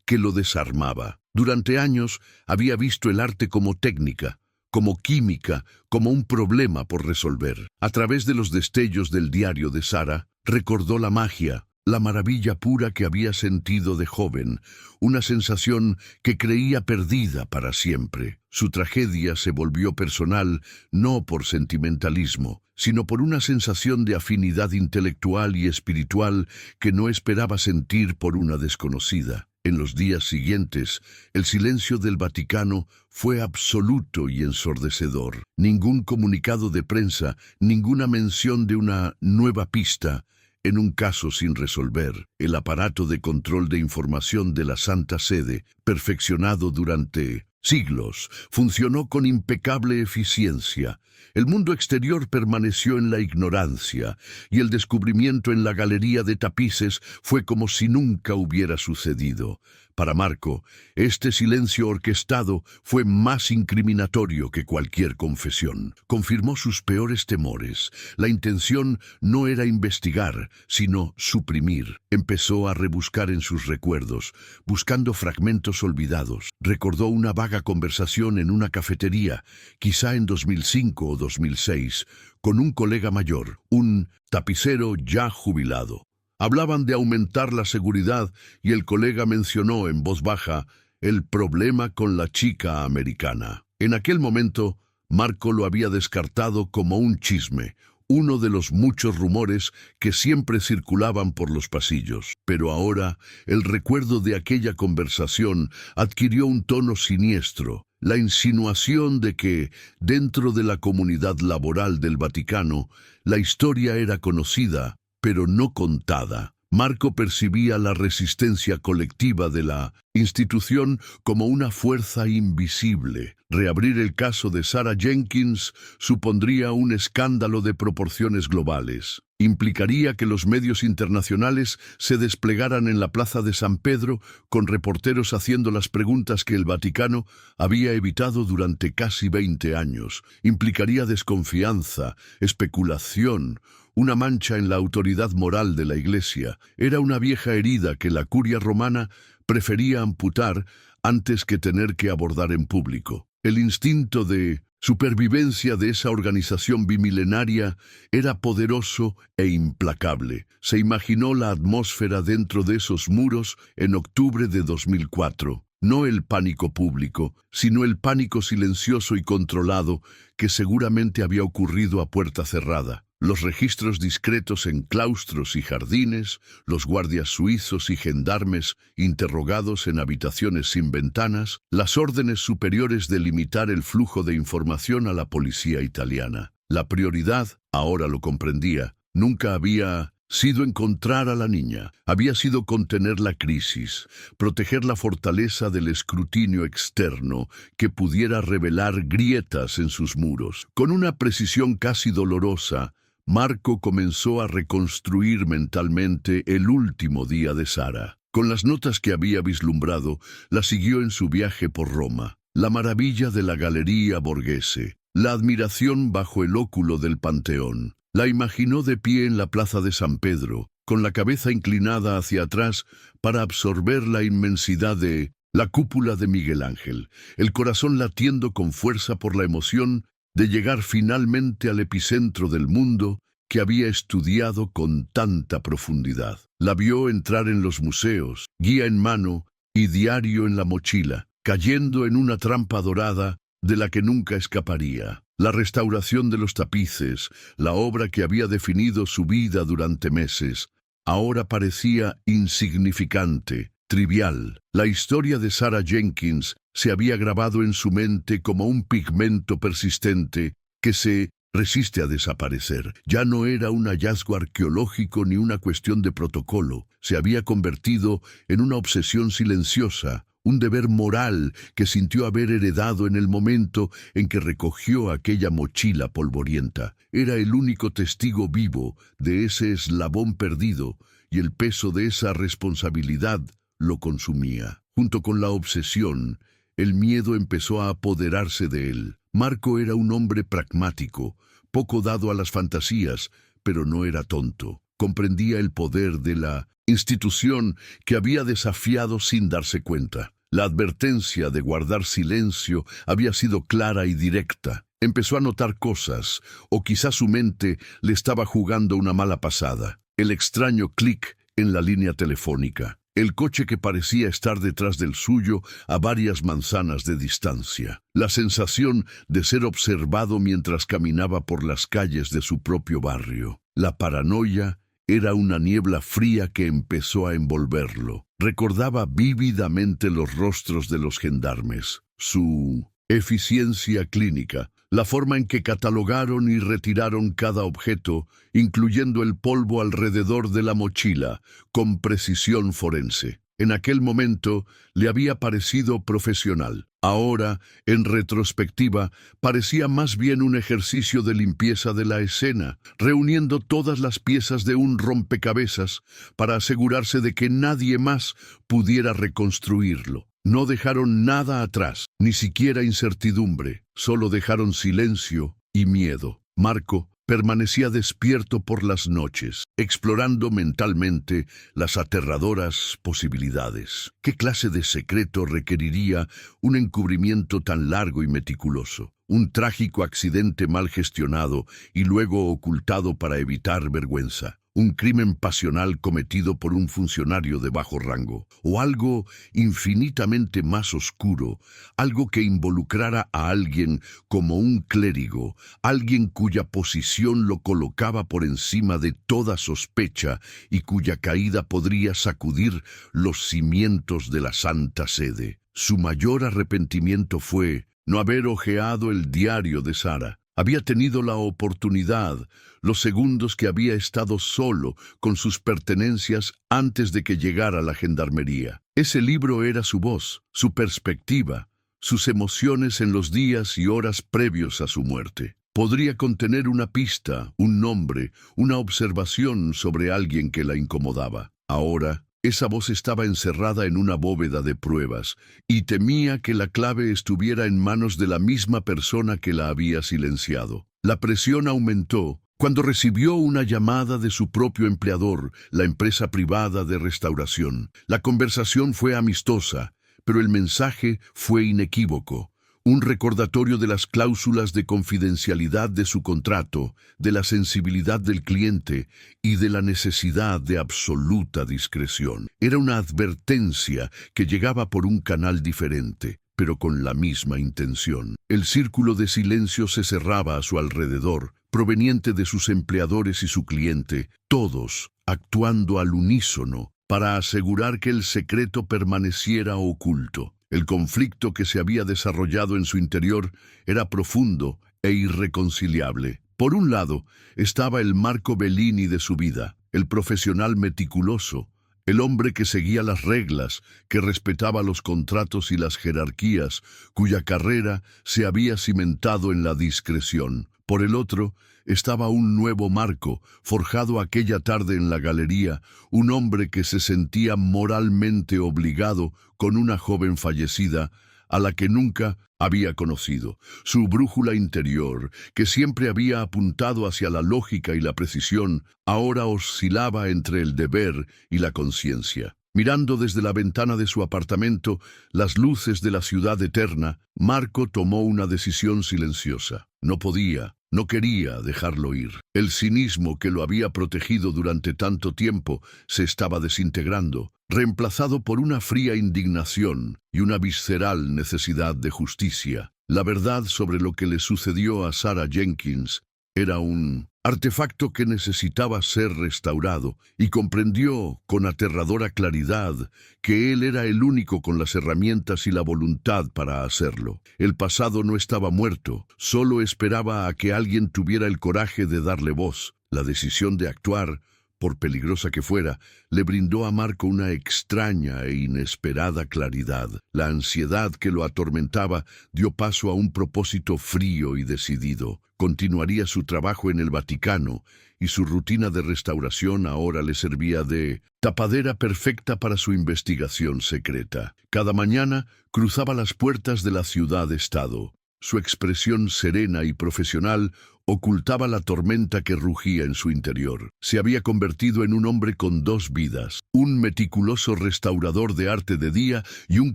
Speaker 1: que lo desarmaba. Durante años había visto el arte como técnica, como química, como un problema por resolver. A través de los destellos del diario de Sara, recordó la magia, la maravilla pura que había sentido de joven, una sensación que creía perdida para siempre. Su tragedia se volvió personal no por sentimentalismo, sino por una sensación de afinidad intelectual y espiritual que no esperaba sentir por una desconocida. En los días siguientes, el silencio del Vaticano fue absoluto y ensordecedor. Ningún comunicado de prensa, ninguna mención de una nueva pista. En un caso sin resolver, el aparato de control de información de la Santa Sede, perfeccionado durante siglos, funcionó con impecable eficiencia. El mundo exterior permaneció en la ignorancia, y el descubrimiento en la galería de tapices fue como si nunca hubiera sucedido. Para Marco, este silencio orquestado fue más incriminatorio que cualquier confesión. Confirmó sus peores temores. La intención no era investigar, sino suprimir. Empezó a rebuscar en sus recuerdos, buscando fragmentos olvidados. Recordó una vaga conversación en una cafetería, quizá en 2005 o 2006, con un colega mayor, un tapicero ya jubilado. Hablaban de aumentar la seguridad y el colega mencionó en voz baja el problema con la chica americana. En aquel momento, Marco lo había descartado como un chisme, uno de los muchos rumores que siempre circulaban por los pasillos. Pero ahora, el recuerdo de aquella conversación adquirió un tono siniestro. La insinuación de que, dentro de la comunidad laboral del Vaticano, la historia era conocida, pero no contada. Marco percibía la resistencia colectiva de la institución como una fuerza invisible. Reabrir el caso de Sarah Jenkins supondría un escándalo de proporciones globales. Implicaría que los medios internacionales se desplegaran en la plaza de San Pedro con reporteros haciendo las preguntas que el Vaticano había evitado durante casi 20 años. Implicaría desconfianza, especulación, una mancha en la autoridad moral de la Iglesia. Era una vieja herida que la curia romana prefería amputar antes que tener que abordar en público. El instinto de supervivencia de esa organización bimilenaria era poderoso e implacable. Se imaginó la atmósfera dentro de esos muros en octubre de 2004. No el pánico público, sino el pánico silencioso y controlado que seguramente había ocurrido a puerta cerrada. Los registros discretos en claustros y jardines, los guardias suizos y gendarmes interrogados en habitaciones sin ventanas, las órdenes superiores de limitar el flujo de información a la policía italiana. La prioridad, ahora lo comprendía, nunca había sido encontrar a la niña, había sido contener la crisis, proteger la fortaleza del escrutinio externo que pudiera revelar grietas en sus muros. Con una precisión casi dolorosa, Marco comenzó a reconstruir mentalmente el último día de Sara. Con las notas que había vislumbrado, la siguió en su viaje por Roma. La maravilla de la Galería Borghese, la admiración bajo el óculo del Panteón. La imaginó de pie en la plaza de San Pedro, con la cabeza inclinada hacia atrás para absorber la inmensidad de la cúpula de Miguel Ángel, el corazón latiendo con fuerza por la emoción de llegar finalmente al epicentro del mundo que había estudiado con tanta profundidad. La vio entrar en los museos, guía en mano y diario en la mochila, cayendo en una trampa dorada de la que nunca escaparía. La restauración de los tapices, la obra que había definido su vida durante meses, ahora parecía insignificante, trivial. La historia de Sarah Jenkins se había grabado en su mente como un pigmento persistente que se resiste a desaparecer. Ya no era un hallazgo arqueológico ni una cuestión de protocolo. Se había convertido en una obsesión silenciosa, un deber moral que sintió haber heredado en el momento en que recogió aquella mochila polvorienta. Era el único testigo vivo de ese eslabón perdido, y el peso de esa responsabilidad lo consumía. Junto con la obsesión, el miedo empezó a apoderarse de él. Marco era un hombre pragmático, poco dado a las fantasías, pero no era tonto. Comprendía el poder de la institución que había desafiado sin darse cuenta. La advertencia de guardar silencio había sido clara y directa. Empezó a notar cosas, o quizás su mente le estaba jugando una mala pasada. El extraño clic en la línea telefónica. El coche que parecía estar detrás del suyo a varias manzanas de distancia. La sensación de ser observado mientras caminaba por las calles de su propio barrio. La paranoia era una niebla fría que empezó a envolverlo. Recordaba vívidamente los rostros de los gendarmes, su eficiencia clínica, la forma en que catalogaron y retiraron cada objeto, incluyendo el polvo alrededor de la mochila, con precisión forense. En aquel momento le había parecido profesional. Ahora, en retrospectiva, parecía más bien un ejercicio de limpieza de la escena, reuniendo todas las piezas de un rompecabezas para asegurarse de que nadie más pudiera reconstruirlo. No dejaron nada atrás, ni siquiera incertidumbre, solo dejaron silencio y miedo. Marco permanecía despierto por las noches, explorando mentalmente las aterradoras posibilidades. ¿Qué clase de secreto requeriría un encubrimiento tan largo y meticuloso? Un trágico accidente mal gestionado y luego ocultado para evitar vergüenza. Un crimen pasional cometido por un funcionario de bajo rango, o algo infinitamente más oscuro, algo que involucrara a alguien como un clérigo, alguien cuya posición lo colocaba por encima de toda sospecha y cuya caída podría sacudir los cimientos de la Santa Sede. Su mayor arrepentimiento fue no haber hojeado el diario de Sara. Había tenido la oportunidad, los segundos que había estado solo con sus pertenencias antes de que llegara la gendarmería. Ese libro era su voz, su perspectiva, sus emociones en los días y horas previos a su muerte. Podría contener una pista, un nombre, una observación sobre alguien que la incomodaba. Ahora, esa voz estaba encerrada en una bóveda de pruebas, y temía que la clave estuviera en manos de la misma persona que la había silenciado. La presión aumentó cuando recibió una llamada de su propio empleador, la empresa privada de restauración. La conversación fue amistosa, pero el mensaje fue inequívoco. Un recordatorio de las cláusulas de confidencialidad de su contrato, de la sensibilidad del cliente y de la necesidad de absoluta discreción. Era una advertencia que llegaba por un canal diferente, pero con la misma intención. El círculo de silencio se cerraba a su alrededor, proveniente de sus empleadores y su cliente, todos actuando al unísono para asegurar que el secreto permaneciera oculto. El conflicto que se había desarrollado en su interior era profundo e irreconciliable. Por un lado, estaba el Marco Bellini de su vida, el profesional meticuloso, el hombre que seguía las reglas, que respetaba los contratos y las jerarquías, cuya carrera se había cimentado en la discreción. Por el otro, estaba un nuevo Marco, forjado aquella tarde en la galería, un hombre que se sentía moralmente obligado con una joven fallecida a la que nunca había conocido. Su brújula interior, que siempre había apuntado hacia la lógica y la precisión, ahora oscilaba entre el deber y la conciencia. Mirando desde la ventana de su apartamento las luces de la ciudad eterna, Marco tomó una decisión silenciosa. No quería dejarlo ir. El cinismo que lo había protegido durante tanto tiempo se estaba desintegrando, reemplazado por una fría indignación y una visceral necesidad de justicia. La verdad sobre lo que le sucedió a Sarah Jenkins era un artefacto que necesitaba ser restaurado, y comprendió con aterradora claridad que él era el único con las herramientas y la voluntad para hacerlo. El pasado no estaba muerto, solo esperaba a que alguien tuviera el coraje de darle voz. La decisión de actuar, por peligrosa que fuera, le brindó a Marco una extraña e inesperada claridad. La ansiedad que lo atormentaba dio paso a un propósito frío y decidido. Continuaría su trabajo en el Vaticano, y su rutina de restauración ahora le servía de tapadera perfecta para su investigación secreta. Cada mañana cruzaba las puertas de la ciudad-estado. Su expresión serena y profesional ocultaba la tormenta que rugía en su interior. Se había convertido en un hombre con dos vidas, un meticuloso restaurador de arte de día y un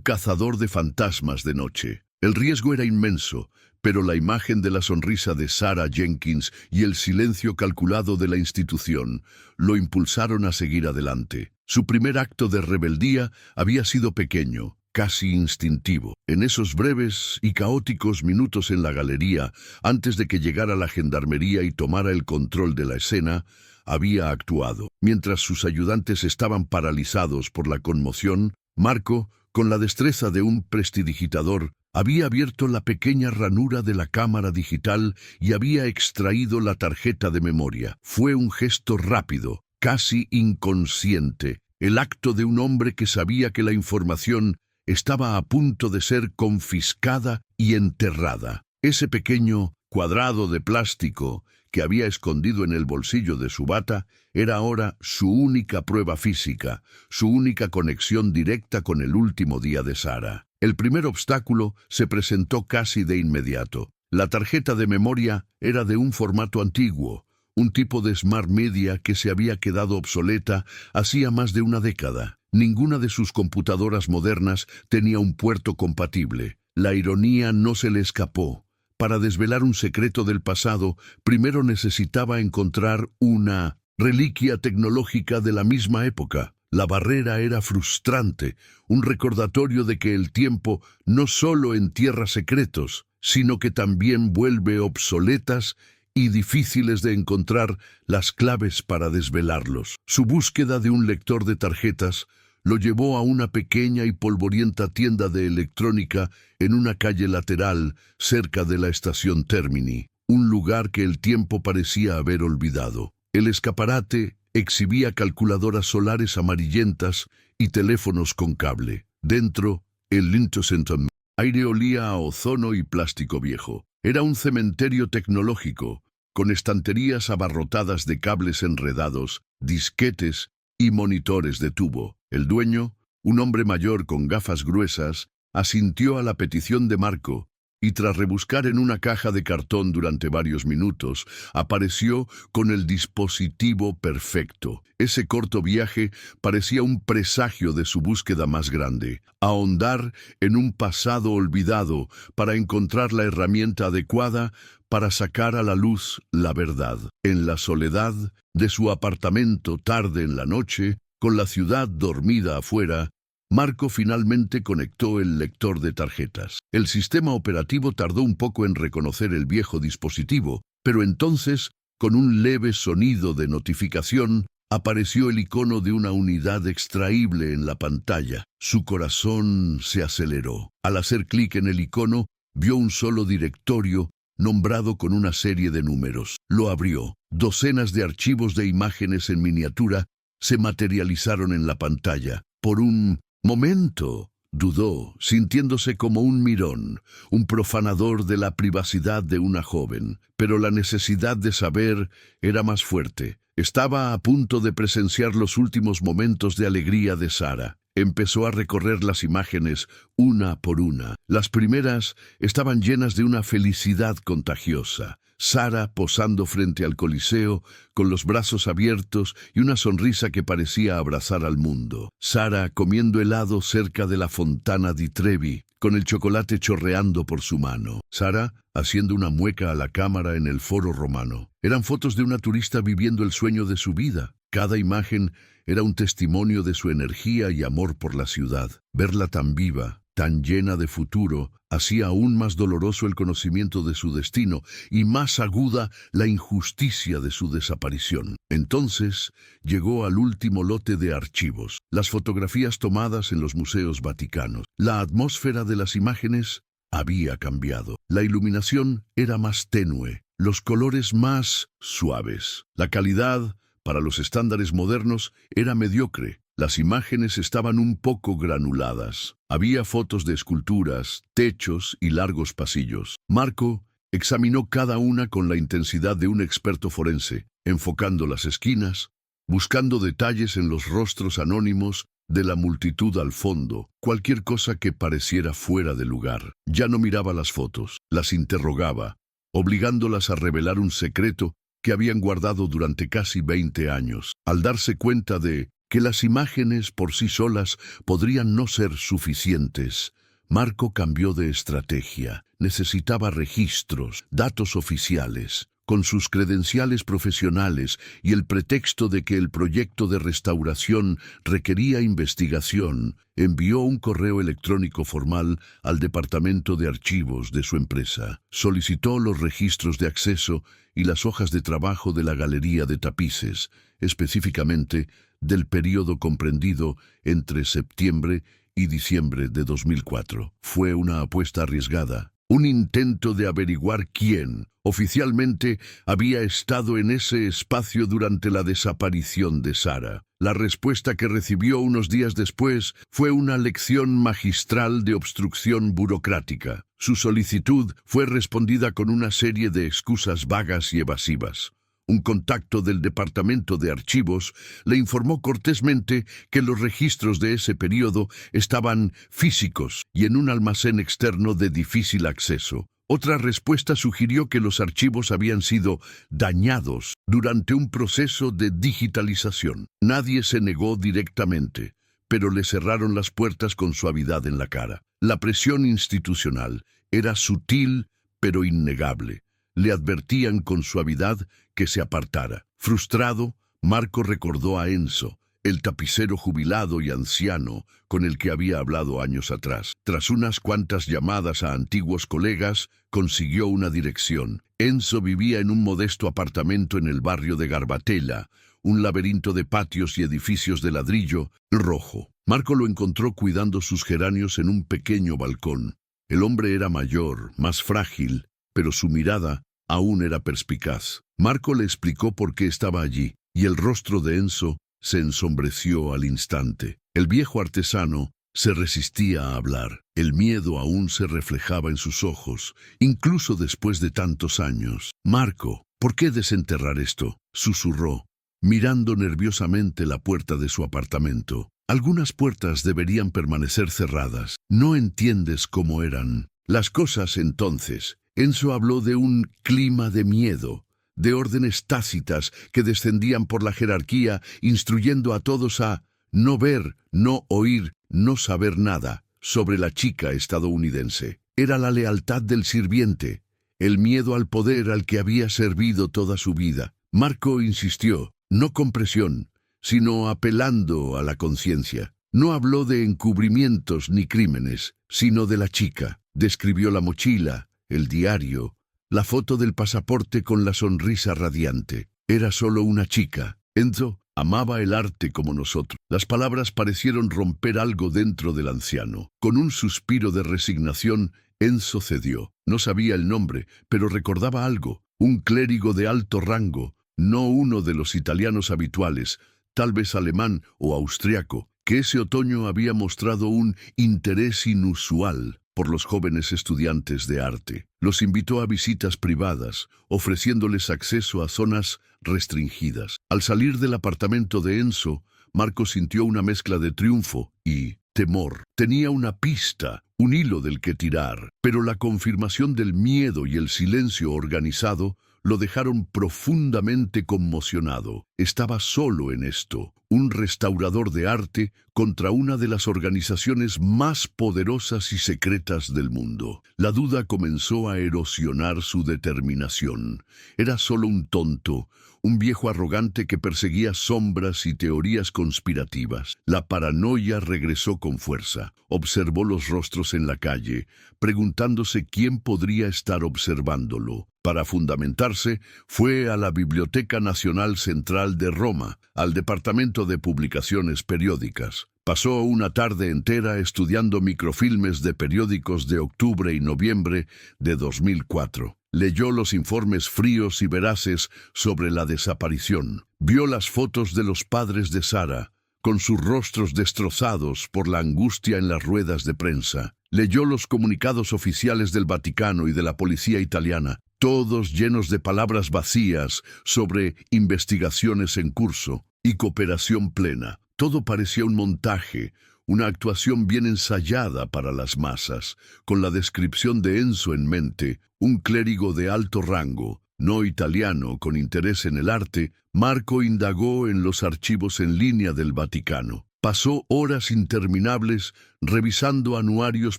Speaker 1: cazador de fantasmas de noche. El riesgo era inmenso, pero la imagen de la sonrisa de Sarah Jenkins y el silencio calculado de la institución lo impulsaron a seguir adelante. Su primer acto de rebeldía había sido pequeño, casi instintivo. En esos breves y caóticos minutos en la galería, antes de que llegara la gendarmería y tomara el control de la escena, había actuado. Mientras sus ayudantes estaban paralizados por la conmoción, Marco, con la destreza de un prestidigitador, había abierto la pequeña ranura de la cámara digital y había extraído la tarjeta de memoria. Fue un gesto rápido, casi inconsciente, el acto de un hombre que sabía que la información estaba a punto de ser confiscada y enterrada. Ese pequeño cuadrado de plástico que había escondido en el bolsillo de su bata era ahora su única prueba física, su única conexión directa con el último día de Sarah. El primer obstáculo se presentó casi de inmediato. La tarjeta de memoria era de un formato antiguo, un tipo de Smart Media que se había quedado obsoleta hacía más de una década. Ninguna de sus computadoras modernas tenía un puerto compatible. La ironía no se le escapó. Para desvelar un secreto del pasado, primero necesitaba encontrar una reliquia tecnológica de la misma época. La barrera era frustrante, un recordatorio de que el tiempo no solo entierra secretos, sino que también vuelve obsoletas y difíciles de encontrar las claves para desvelarlos. Su búsqueda de un lector de tarjetas lo llevó a una pequeña y polvorienta tienda de electrónica en una calle lateral cerca de la estación Termini, un lugar que el tiempo parecía haber olvidado. El escaparate exhibía calculadoras solares amarillentas y teléfonos con cable. Dentro, el Lintocentum aire olía a ozono y plástico viejo. Era un cementerio tecnológico, con estanterías abarrotadas de cables enredados, disquetes y monitores de tubo. El dueño, un hombre mayor con gafas gruesas, asintió a la petición de Marco, y tras rebuscar en una caja de cartón durante varios minutos, apareció con el dispositivo perfecto. Ese corto viaje parecía un presagio de su búsqueda más grande, ahondar en un pasado olvidado para encontrar la herramienta adecuada para sacar a la luz la verdad. En la soledad de su apartamento tarde en la noche, con la ciudad dormida afuera, Marco finalmente conectó el lector de tarjetas. El sistema operativo tardó un poco en reconocer el viejo dispositivo, pero entonces, con un leve sonido de notificación, apareció el icono de una unidad extraíble en la pantalla. Su corazón se aceleró. Al hacer clic en el icono, vio un solo directorio nombrado con una serie de números. Lo abrió. Docenas de archivos de imágenes en miniatura se materializaron en la pantalla. Por un momento, Dudó, sintiéndose como un mirón, un profanador de la privacidad de una joven, pero la necesidad de saber era más fuerte. Estaba a punto de presenciar los últimos momentos de alegría de Sara. Empezó a recorrer las imágenes una por una. Las primeras estaban llenas de una felicidad contagiosa. Sara posando frente al Coliseo, con los brazos abiertos y una sonrisa que parecía abrazar al mundo. Sara comiendo helado cerca de la Fontana di Trevi, con el chocolate chorreando por su mano. Sara haciendo una mueca a la cámara en el Foro Romano. Eran fotos de una turista viviendo el sueño de su vida. Cada imagen era un testimonio de su energía y amor por la ciudad. Verla tan viva, tan llena de futuro, hacía aún más doloroso el conocimiento de su destino y más aguda la injusticia de su desaparición. Entonces llegó al último lote de archivos, las fotografías tomadas en los museos vaticanos. La atmósfera de las imágenes había cambiado. La iluminación era más tenue, los colores más suaves. La calidad, para los estándares modernos, era mediocre. Las imágenes estaban un poco granuladas. Había fotos de esculturas, techos y largos pasillos. Marco examinó cada una con la intensidad de un experto forense, enfocando las esquinas, buscando detalles en los rostros anónimos de la multitud al fondo, cualquier cosa que pareciera fuera de lugar. Ya no miraba las fotos, las interrogaba, obligándolas a revelar un secreto que habían guardado durante casi 20 años. Al darse cuenta de que las imágenes por sí solas podrían no ser suficientes, Marco cambió de estrategia. Necesitaba registros, datos oficiales. Con sus credenciales profesionales y el pretexto de que el proyecto de restauración requería investigación, envió un correo electrónico formal al departamento de archivos de su empresa. Solicitó los registros de acceso y las hojas de trabajo de la galería de tapices, específicamente del periodo comprendido entre septiembre y diciembre de 2004. Fue una apuesta arriesgada, un intento de averiguar quién oficialmente había estado en ese espacio durante la desaparición de Sara. La respuesta que recibió unos días después fue una lección magistral de obstrucción burocrática. Su solicitud fue respondida con una serie de excusas vagas y evasivas. Un contacto del departamento de archivos le informó cortésmente que los registros de ese periodo estaban físicos y en un almacén externo de difícil acceso. Otra respuesta sugirió que los archivos habían sido dañados durante un proceso de digitalización. Nadie se negó directamente, pero le cerraron las puertas con suavidad en la cara. La presión institucional era sutil pero innegable. Le advertían con suavidad que se apartara. Frustrado, Marco recordó a Enzo, el tapicero jubilado y anciano con el que había hablado años atrás. Tras unas cuantas llamadas a antiguos colegas, consiguió una dirección. Enzo vivía en un modesto apartamento en el barrio de Garbatella, un laberinto de patios y edificios de ladrillo rojo. Marco lo encontró cuidando sus geranios en un pequeño balcón. El hombre era mayor, más frágil, pero su mirada aún era perspicaz. Marco le explicó por qué estaba allí, y el rostro de Enzo se ensombreció al instante. El viejo artesano se resistía a hablar. El miedo aún se reflejaba en sus ojos, incluso después de tantos años. «Marco, ¿por qué desenterrar esto?», susurró, mirando nerviosamente la puerta de su apartamento. «Algunas puertas deberían permanecer cerradas. No entiendes cómo eran las cosas entonces». Enzo habló de un clima de miedo, de órdenes tácitas que descendían por la jerarquía, instruyendo a todos a no ver, no oír, no saber nada sobre la chica estadounidense. Era la lealtad del sirviente, el miedo al poder al que había servido toda su vida. Marco insistió, no con presión, sino apelando a la conciencia. No habló de encubrimientos ni crímenes, sino de la chica. Describió la mochila, el diario, la foto del pasaporte con la sonrisa radiante. Era solo una chica. Enzo amaba el arte como nosotros. Las palabras parecieron romper algo dentro del anciano. Con un suspiro de resignación, Enzo cedió. No sabía el nombre, pero recordaba algo. Un clérigo de alto rango, no uno de los italianos habituales, tal vez alemán o austriaco, que ese otoño había mostrado un interés inusual por los jóvenes estudiantes de arte. Los invitó a visitas privadas, ofreciéndoles acceso a zonas restringidas. Al salir del apartamento de Enzo, Marco sintió una mezcla de triunfo y temor. Tenía una pista, un hilo del que tirar, pero la confirmación del miedo y el silencio organizado lo dejaron profundamente conmocionado. Estaba solo en esto, un restaurador de arte contra una de las organizaciones más poderosas y secretas del mundo. La duda comenzó a erosionar su determinación. Era solo un tonto, un viejo arrogante que perseguía sombras y teorías conspirativas. La paranoia regresó con fuerza. Observó los rostros en la calle, preguntándose quién podría estar observándolo. Para fundamentarse, fue a la Biblioteca Nacional Central de Roma, al Departamento de Publicaciones Periódicas. Pasó una tarde entera estudiando microfilmes de periódicos de octubre y noviembre de 2004. Leyó los informes fríos y veraces sobre la desaparición. Vio las fotos de los padres de Sara, con sus rostros destrozados por la angustia en las ruedas de prensa. Leyó los comunicados oficiales del Vaticano y de la policía italiana, todos llenos de palabras vacías sobre investigaciones en curso y cooperación plena. Todo parecía un montaje, una actuación bien ensayada para las masas, con la descripción de Enzo en mente, un clérigo de alto rango, no italiano, con interés en el arte. Marco indagó en los archivos en línea del Vaticano. Pasó horas interminables revisando anuarios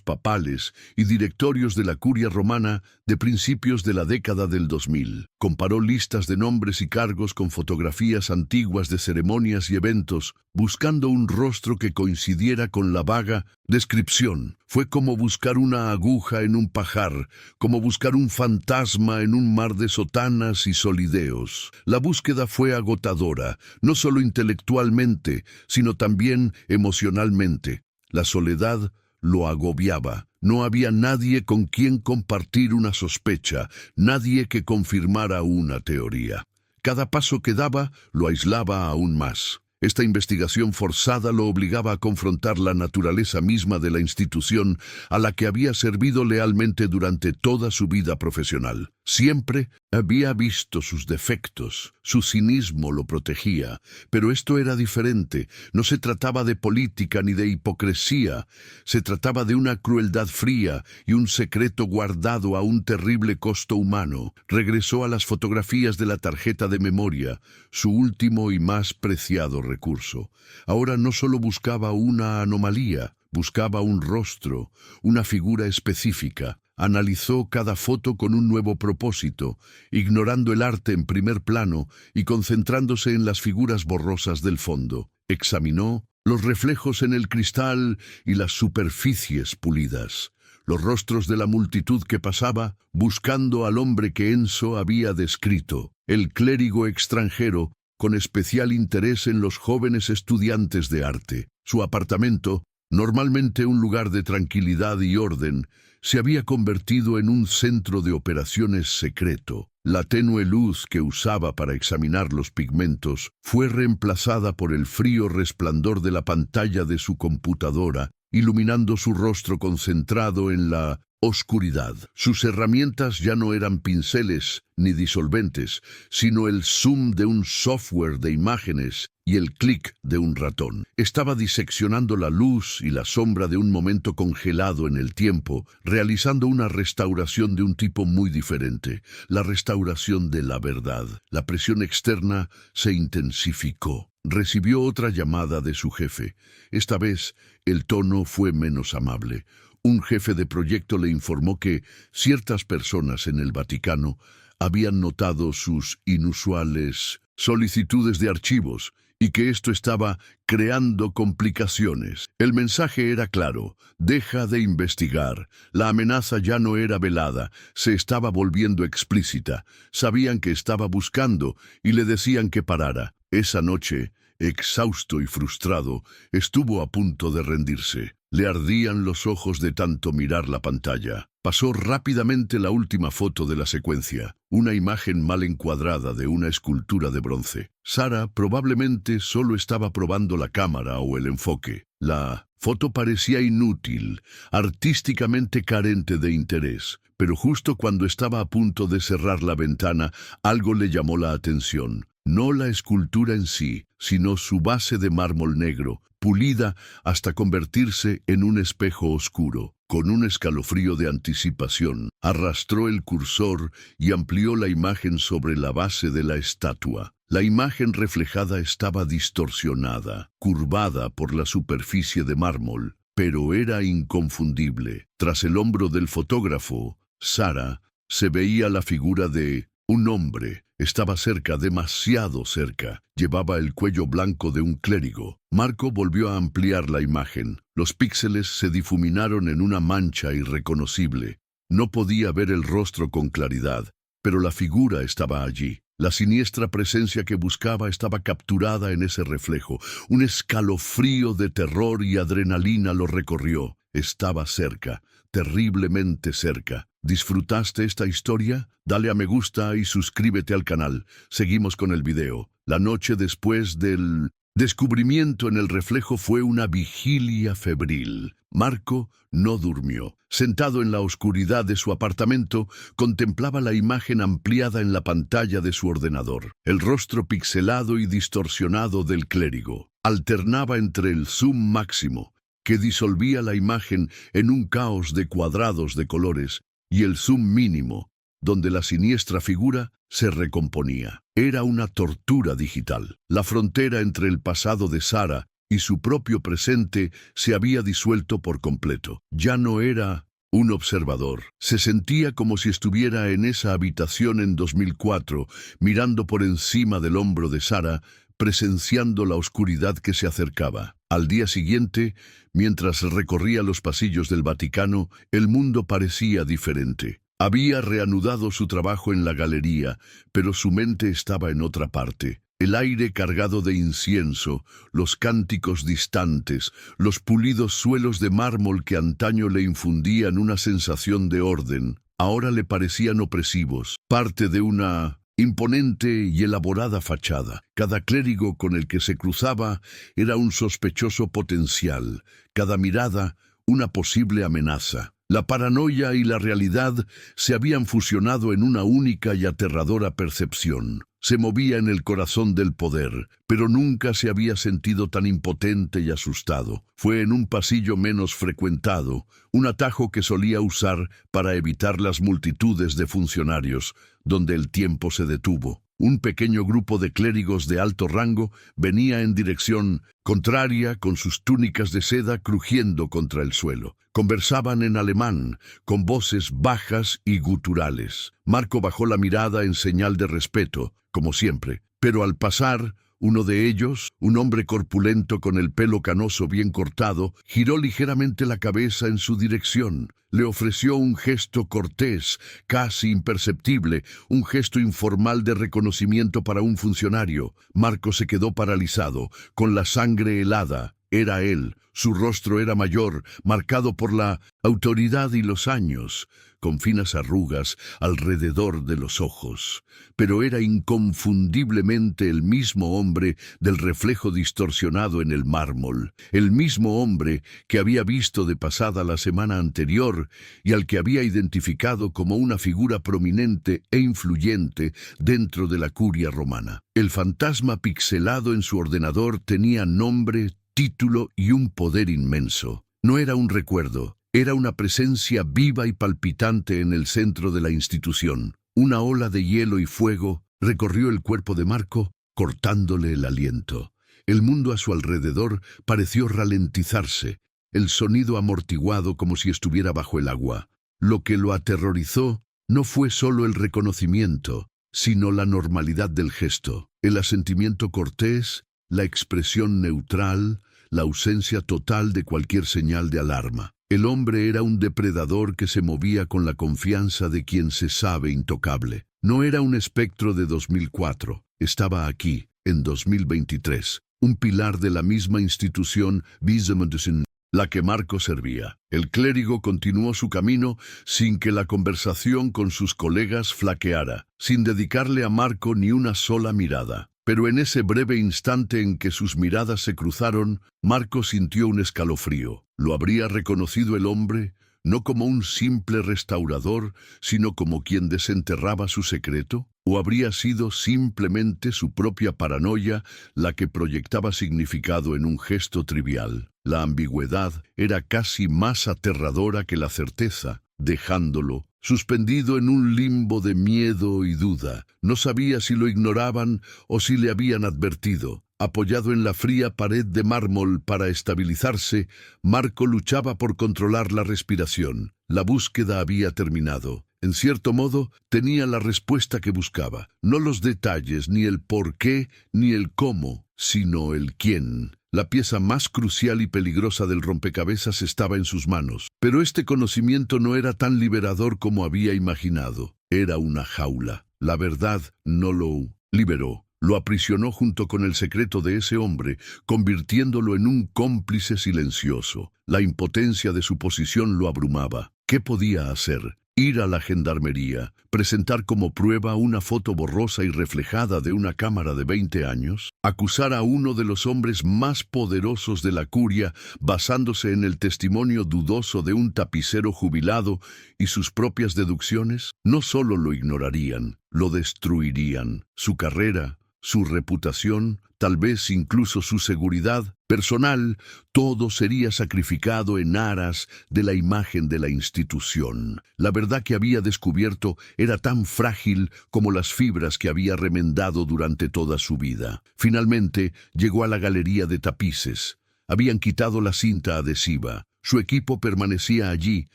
Speaker 1: papales y directorios de la curia romana de principios de la década del 2000. Comparó listas de nombres y cargos con fotografías antiguas de ceremonias y eventos, buscando un rostro que coincidiera con la vaga descripción. Fue como buscar una aguja en un pajar, como buscar un fantasma en un mar de sotanas y solideos. La búsqueda fue agotadora, no solo intelectualmente, sino también emocionalmente. La soledad lo agobiaba. No había nadie con quien compartir una sospecha, nadie que confirmara una teoría. Cada paso que daba lo aislaba aún más. Esta investigación forzada lo obligaba a confrontar la naturaleza misma de la institución a la que había servido lealmente durante toda su vida profesional. Siempre había visto sus defectos, su cinismo lo protegía, pero esto era diferente. No se trataba de política ni de hipocresía, se trataba de una crueldad fría y un secreto guardado a un terrible costo humano. Regresó a las fotografías de la tarjeta de memoria, su último y más preciado recurso. Ahora no solo buscaba una anomalía, buscaba un rostro, una figura específica. Analizó cada foto con un nuevo propósito, ignorando el arte en primer plano y concentrándose en las figuras borrosas del fondo. Examinó los reflejos en el cristal y las superficies pulidas, los rostros de la multitud que pasaba, buscando al hombre que Enzo había descrito, el clérigo extranjero, con especial interés en los jóvenes estudiantes de arte. Su apartamento, normalmente un lugar de tranquilidad y orden, se había convertido en un centro de operaciones secreto. La tenue luz que usaba para examinar los pigmentos fue reemplazada por el frío resplandor de la pantalla de su computadora, iluminando su rostro concentrado en la oscuridad. Sus herramientas ya no eran pinceles ni disolventes, sino el zoom de un software de imágenes y el clic de un ratón. Estaba diseccionando la luz y la sombra de un momento congelado en el tiempo, realizando una restauración de un tipo muy diferente, la restauración de la verdad. La presión externa se intensificó. Recibió otra llamada de su jefe. Esta vez, el tono fue menos amable. Un jefe de proyecto le informó que ciertas personas en el Vaticano habían notado sus inusuales solicitudes de archivos y que esto estaba creando complicaciones. El mensaje era claro: deja de investigar. La amenaza ya no era velada, se estaba volviendo explícita. Sabían que estaba buscando y le decían que parara. Esa noche, exhausto y frustrado, estuvo a punto de rendirse. Le ardían los ojos de tanto mirar la pantalla. Pasó rápidamente la última foto de la secuencia, una imagen mal encuadrada de una escultura de bronce. Sara probablemente solo estaba probando la cámara o el enfoque. La foto parecía inútil, artísticamente carente de interés, pero justo cuando estaba a punto de cerrar la ventana, algo le llamó la atención. No la escultura en sí, sino su base de mármol negro, pulida hasta convertirse en un espejo oscuro. Con un escalofrío de anticipación, arrastró el cursor y amplió la imagen sobre la base de la estatua. La imagen reflejada estaba distorsionada, curvada por la superficie de mármol, pero era inconfundible. Tras el hombro del fotógrafo, Sara, se veía la figura de un hombre. Estaba cerca, demasiado cerca. Llevaba el cuello blanco de un clérigo. Marco volvió a ampliar la imagen. Los píxeles se difuminaron en una mancha irreconocible. No podía ver el rostro con claridad, pero la figura estaba allí. La siniestra presencia que buscaba estaba capturada en ese reflejo. Un escalofrío de terror y adrenalina lo recorrió. Estaba cerca, terriblemente cerca. ¿Disfrutaste esta historia? Dale a me gusta y suscríbete al canal. Seguimos con el video. La noche después del descubrimiento en el reflejo fue una vigilia febril. Marco no durmió. Sentado en la oscuridad de su apartamento, contemplaba la imagen ampliada en la pantalla de su ordenador. El rostro pixelado y distorsionado del clérigo alternaba entre el zoom máximo, que disolvía la imagen en un caos de cuadrados de colores, y el zoom mínimo, donde la siniestra figura se recomponía. Era una tortura digital. La frontera entre el pasado de Sara y su propio presente se había disuelto por completo. Ya no era un observador. Se sentía como si estuviera en esa habitación en 2004, mirando por encima del hombro de Sara, presenciando la oscuridad que se acercaba. Al día siguiente, mientras recorría los pasillos del Vaticano, el mundo parecía diferente. Había reanudado su trabajo en la galería, pero su mente estaba en otra parte. El aire cargado de incienso, los cánticos distantes, los pulidos suelos de mármol que antaño le infundían una sensación de orden, ahora le parecían opresivos, parte de una imponente y elaborada fachada. Cada clérigo con el que se cruzaba era un sospechoso potencial, cada mirada una posible amenaza. La paranoia y la realidad se habían fusionado en una única y aterradora percepción. Se movía en el corazón del poder, pero nunca se había sentido tan impotente y asustado. Fue en un pasillo menos frecuentado, un atajo que solía usar para evitar las multitudes de funcionarios, donde el tiempo se detuvo. Un pequeño grupo de clérigos de alto rango venía en dirección contraria con sus túnicas de seda crujiendo contra el suelo. Conversaban en alemán, con voces bajas y guturales. Marco bajó la mirada en señal de respeto, como siempre, pero al pasar, uno de ellos, un hombre corpulento con el pelo canoso bien cortado, giró ligeramente la cabeza en su dirección. Le ofreció un gesto cortés, casi imperceptible, un gesto informal de reconocimiento para un funcionario. Marco se quedó paralizado, con la sangre helada. Era él. Su rostro era mayor, marcado por la autoridad y los años, con finas arrugas alrededor de los ojos. Pero era inconfundiblemente el mismo hombre del reflejo distorsionado en el mármol, el mismo hombre que había visto de pasada la semana anterior y al que había identificado como una figura prominente e influyente dentro de la curia romana. El fantasma pixelado en su ordenador tenía nombre, título y un poder inmenso. No era un recuerdo, era una presencia viva y palpitante en el centro de la institución. Una ola de hielo y fuego recorrió el cuerpo de Marco, cortándole el aliento. El mundo a su alrededor pareció ralentizarse, el sonido amortiguado como si estuviera bajo el agua. Lo que lo aterrorizó no fue solo el reconocimiento, sino la normalidad del gesto, el asentimiento cortés, la expresión neutral, la ausencia total de cualquier señal de alarma. El hombre era un depredador que se movía con la confianza de quien se sabe intocable. No era un espectro de 2004, estaba aquí, en 2023, un pilar de la misma institución, Wiesenmedicine. la que Marco servía. El clérigo continuó su camino sin que la conversación con sus colegas flaqueara, sin dedicarle a Marco ni una sola mirada. Pero en ese breve instante en que sus miradas se cruzaron, Marco sintió un escalofrío. ¿Lo habría reconocido el hombre? No como un simple restaurador, sino como quien desenterraba su secreto. ¿O habría sido simplemente su propia paranoia la que proyectaba significado en un gesto trivial? La ambigüedad era casi más aterradora que la certeza, dejándolo suspendido en un limbo de miedo y duda. No sabía si lo ignoraban o si le habían advertido. Apoyado en la fría pared de mármol para estabilizarse, Marco luchaba por controlar la respiración. La búsqueda había terminado. En cierto modo, tenía la respuesta que buscaba. No los detalles, ni el por qué, ni el cómo, sino el quién. La pieza más crucial y peligrosa del rompecabezas estaba en sus manos. Pero este conocimiento no era tan liberador como había imaginado. Era una jaula. La verdad no lo liberó. Lo aprisionó junto con el secreto de ese hombre, convirtiéndolo en un cómplice silencioso. La impotencia de su posición lo abrumaba. ¿Qué podía hacer? Ir a la gendarmería, presentar como prueba una foto borrosa y reflejada de una cámara de 20 años, acusar a uno de los hombres más poderosos de la curia basándose en el testimonio dudoso de un tapicero jubilado y sus propias deducciones. No solo lo ignorarían, lo destruirían. Su carrera, su reputación, tal vez incluso su seguridad personal, todo sería sacrificado en aras de la imagen de la institución. La verdad que había descubierto era tan frágil como las fibras que había remendado durante toda su vida. Finalmente llegó a la galería de tapices. Habían quitado la cinta adhesiva. Su equipo permanecía allí,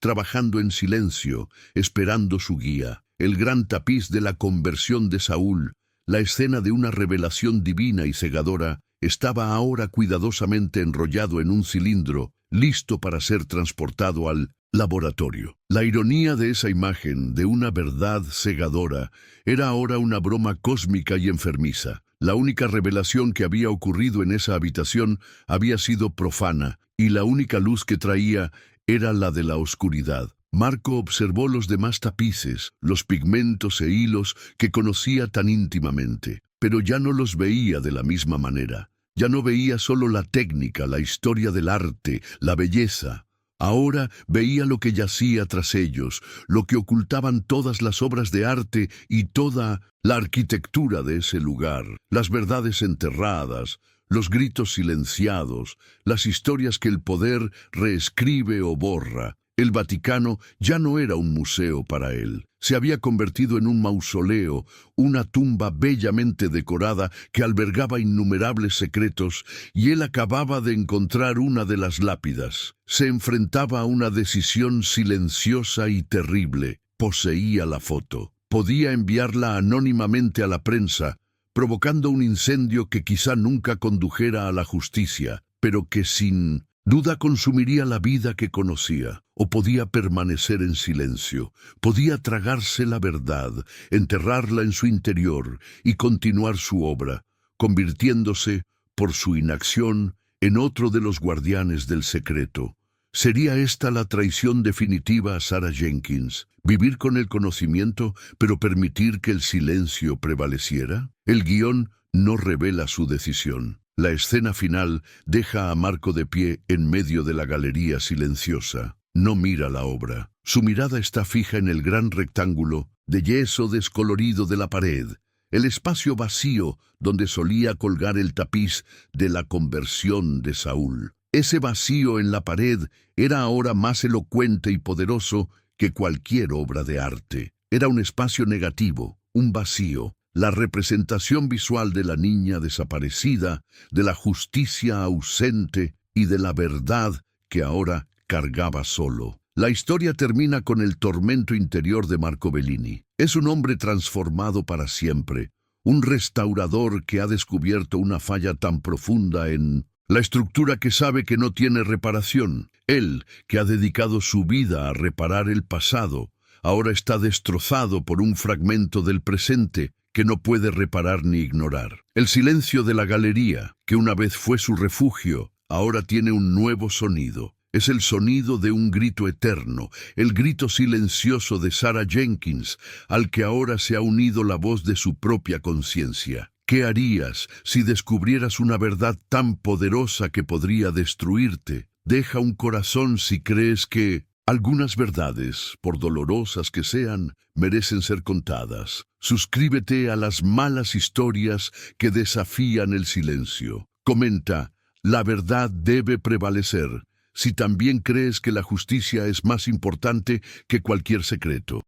Speaker 1: trabajando en silencio, esperando su guía. El gran tapiz de la conversión de Saúl, la escena de una revelación divina y cegadora, estaba ahora cuidadosamente enrollado en un cilindro, listo para ser transportado al laboratorio. La ironía de esa imagen, de una verdad cegadora, era ahora una broma cósmica y enfermiza. La única revelación que había ocurrido en esa habitación había sido profana, y la única luz que traía era la de la oscuridad. Marco observó los demás tapices, los pigmentos e hilos que conocía tan íntimamente, pero ya no los veía de la misma manera. Ya no veía solo la técnica, la historia del arte, la belleza. Ahora veía lo que yacía tras ellos, lo que ocultaban todas las obras de arte y toda la arquitectura de ese lugar, las verdades enterradas, los gritos silenciados, las historias que el poder reescribe o borra. El Vaticano ya no era un museo para él. Se había convertido en un mausoleo, una tumba bellamente decorada que albergaba innumerables secretos, y él acababa de encontrar una de las lápidas. Se enfrentaba a una decisión silenciosa y terrible. Poseía la foto. Podía enviarla anónimamente a la prensa, provocando un incendio que quizá nunca condujera a la justicia, pero que sin duda consumiría la vida que conocía. O podía permanecer en silencio, podía tragarse la verdad, enterrarla en su interior y continuar su obra, convirtiéndose, por su inacción, en otro de los guardianes del secreto. ¿Sería esta la traición definitiva a Sarah Jenkins? ¿Vivir con el conocimiento, pero permitir que el silencio prevaleciera? El guión no revela su decisión. La escena final deja a Marco de pie en medio de la galería silenciosa. No mira la obra. Su mirada está fija en el gran rectángulo de yeso descolorido de la pared, el espacio vacío donde solía colgar el tapiz de la conversión de Saúl. Ese vacío en la pared era ahora más elocuente y poderoso que cualquier obra de arte. Era un espacio negativo, un vacío, la representación visual de la niña desaparecida, de la justicia ausente y de la verdad que ahora cargaba solo. La historia termina con el tormento interior de Marco Bellini. Es un hombre transformado para siempre, un restaurador que ha descubierto una falla tan profunda en la estructura que sabe que no tiene reparación. Él, que ha dedicado su vida a reparar el pasado, ahora está destrozado por un fragmento del presente que no puede reparar ni ignorar. El silencio de la galería, que una vez fue su refugio, ahora tiene un nuevo sonido. Es el sonido de un grito eterno, el grito silencioso de Sarah Jenkins, al que ahora se ha unido la voz de su propia conciencia. ¿Qué harías si descubrieras una verdad tan poderosa que podría destruirte? Deja un corazón si crees que algunas verdades, por dolorosas que sean, merecen ser contadas. Suscríbete a las malas historias que desafían el silencio. Comenta, la verdad debe prevalecer, si también crees que la justicia es más importante que cualquier secreto.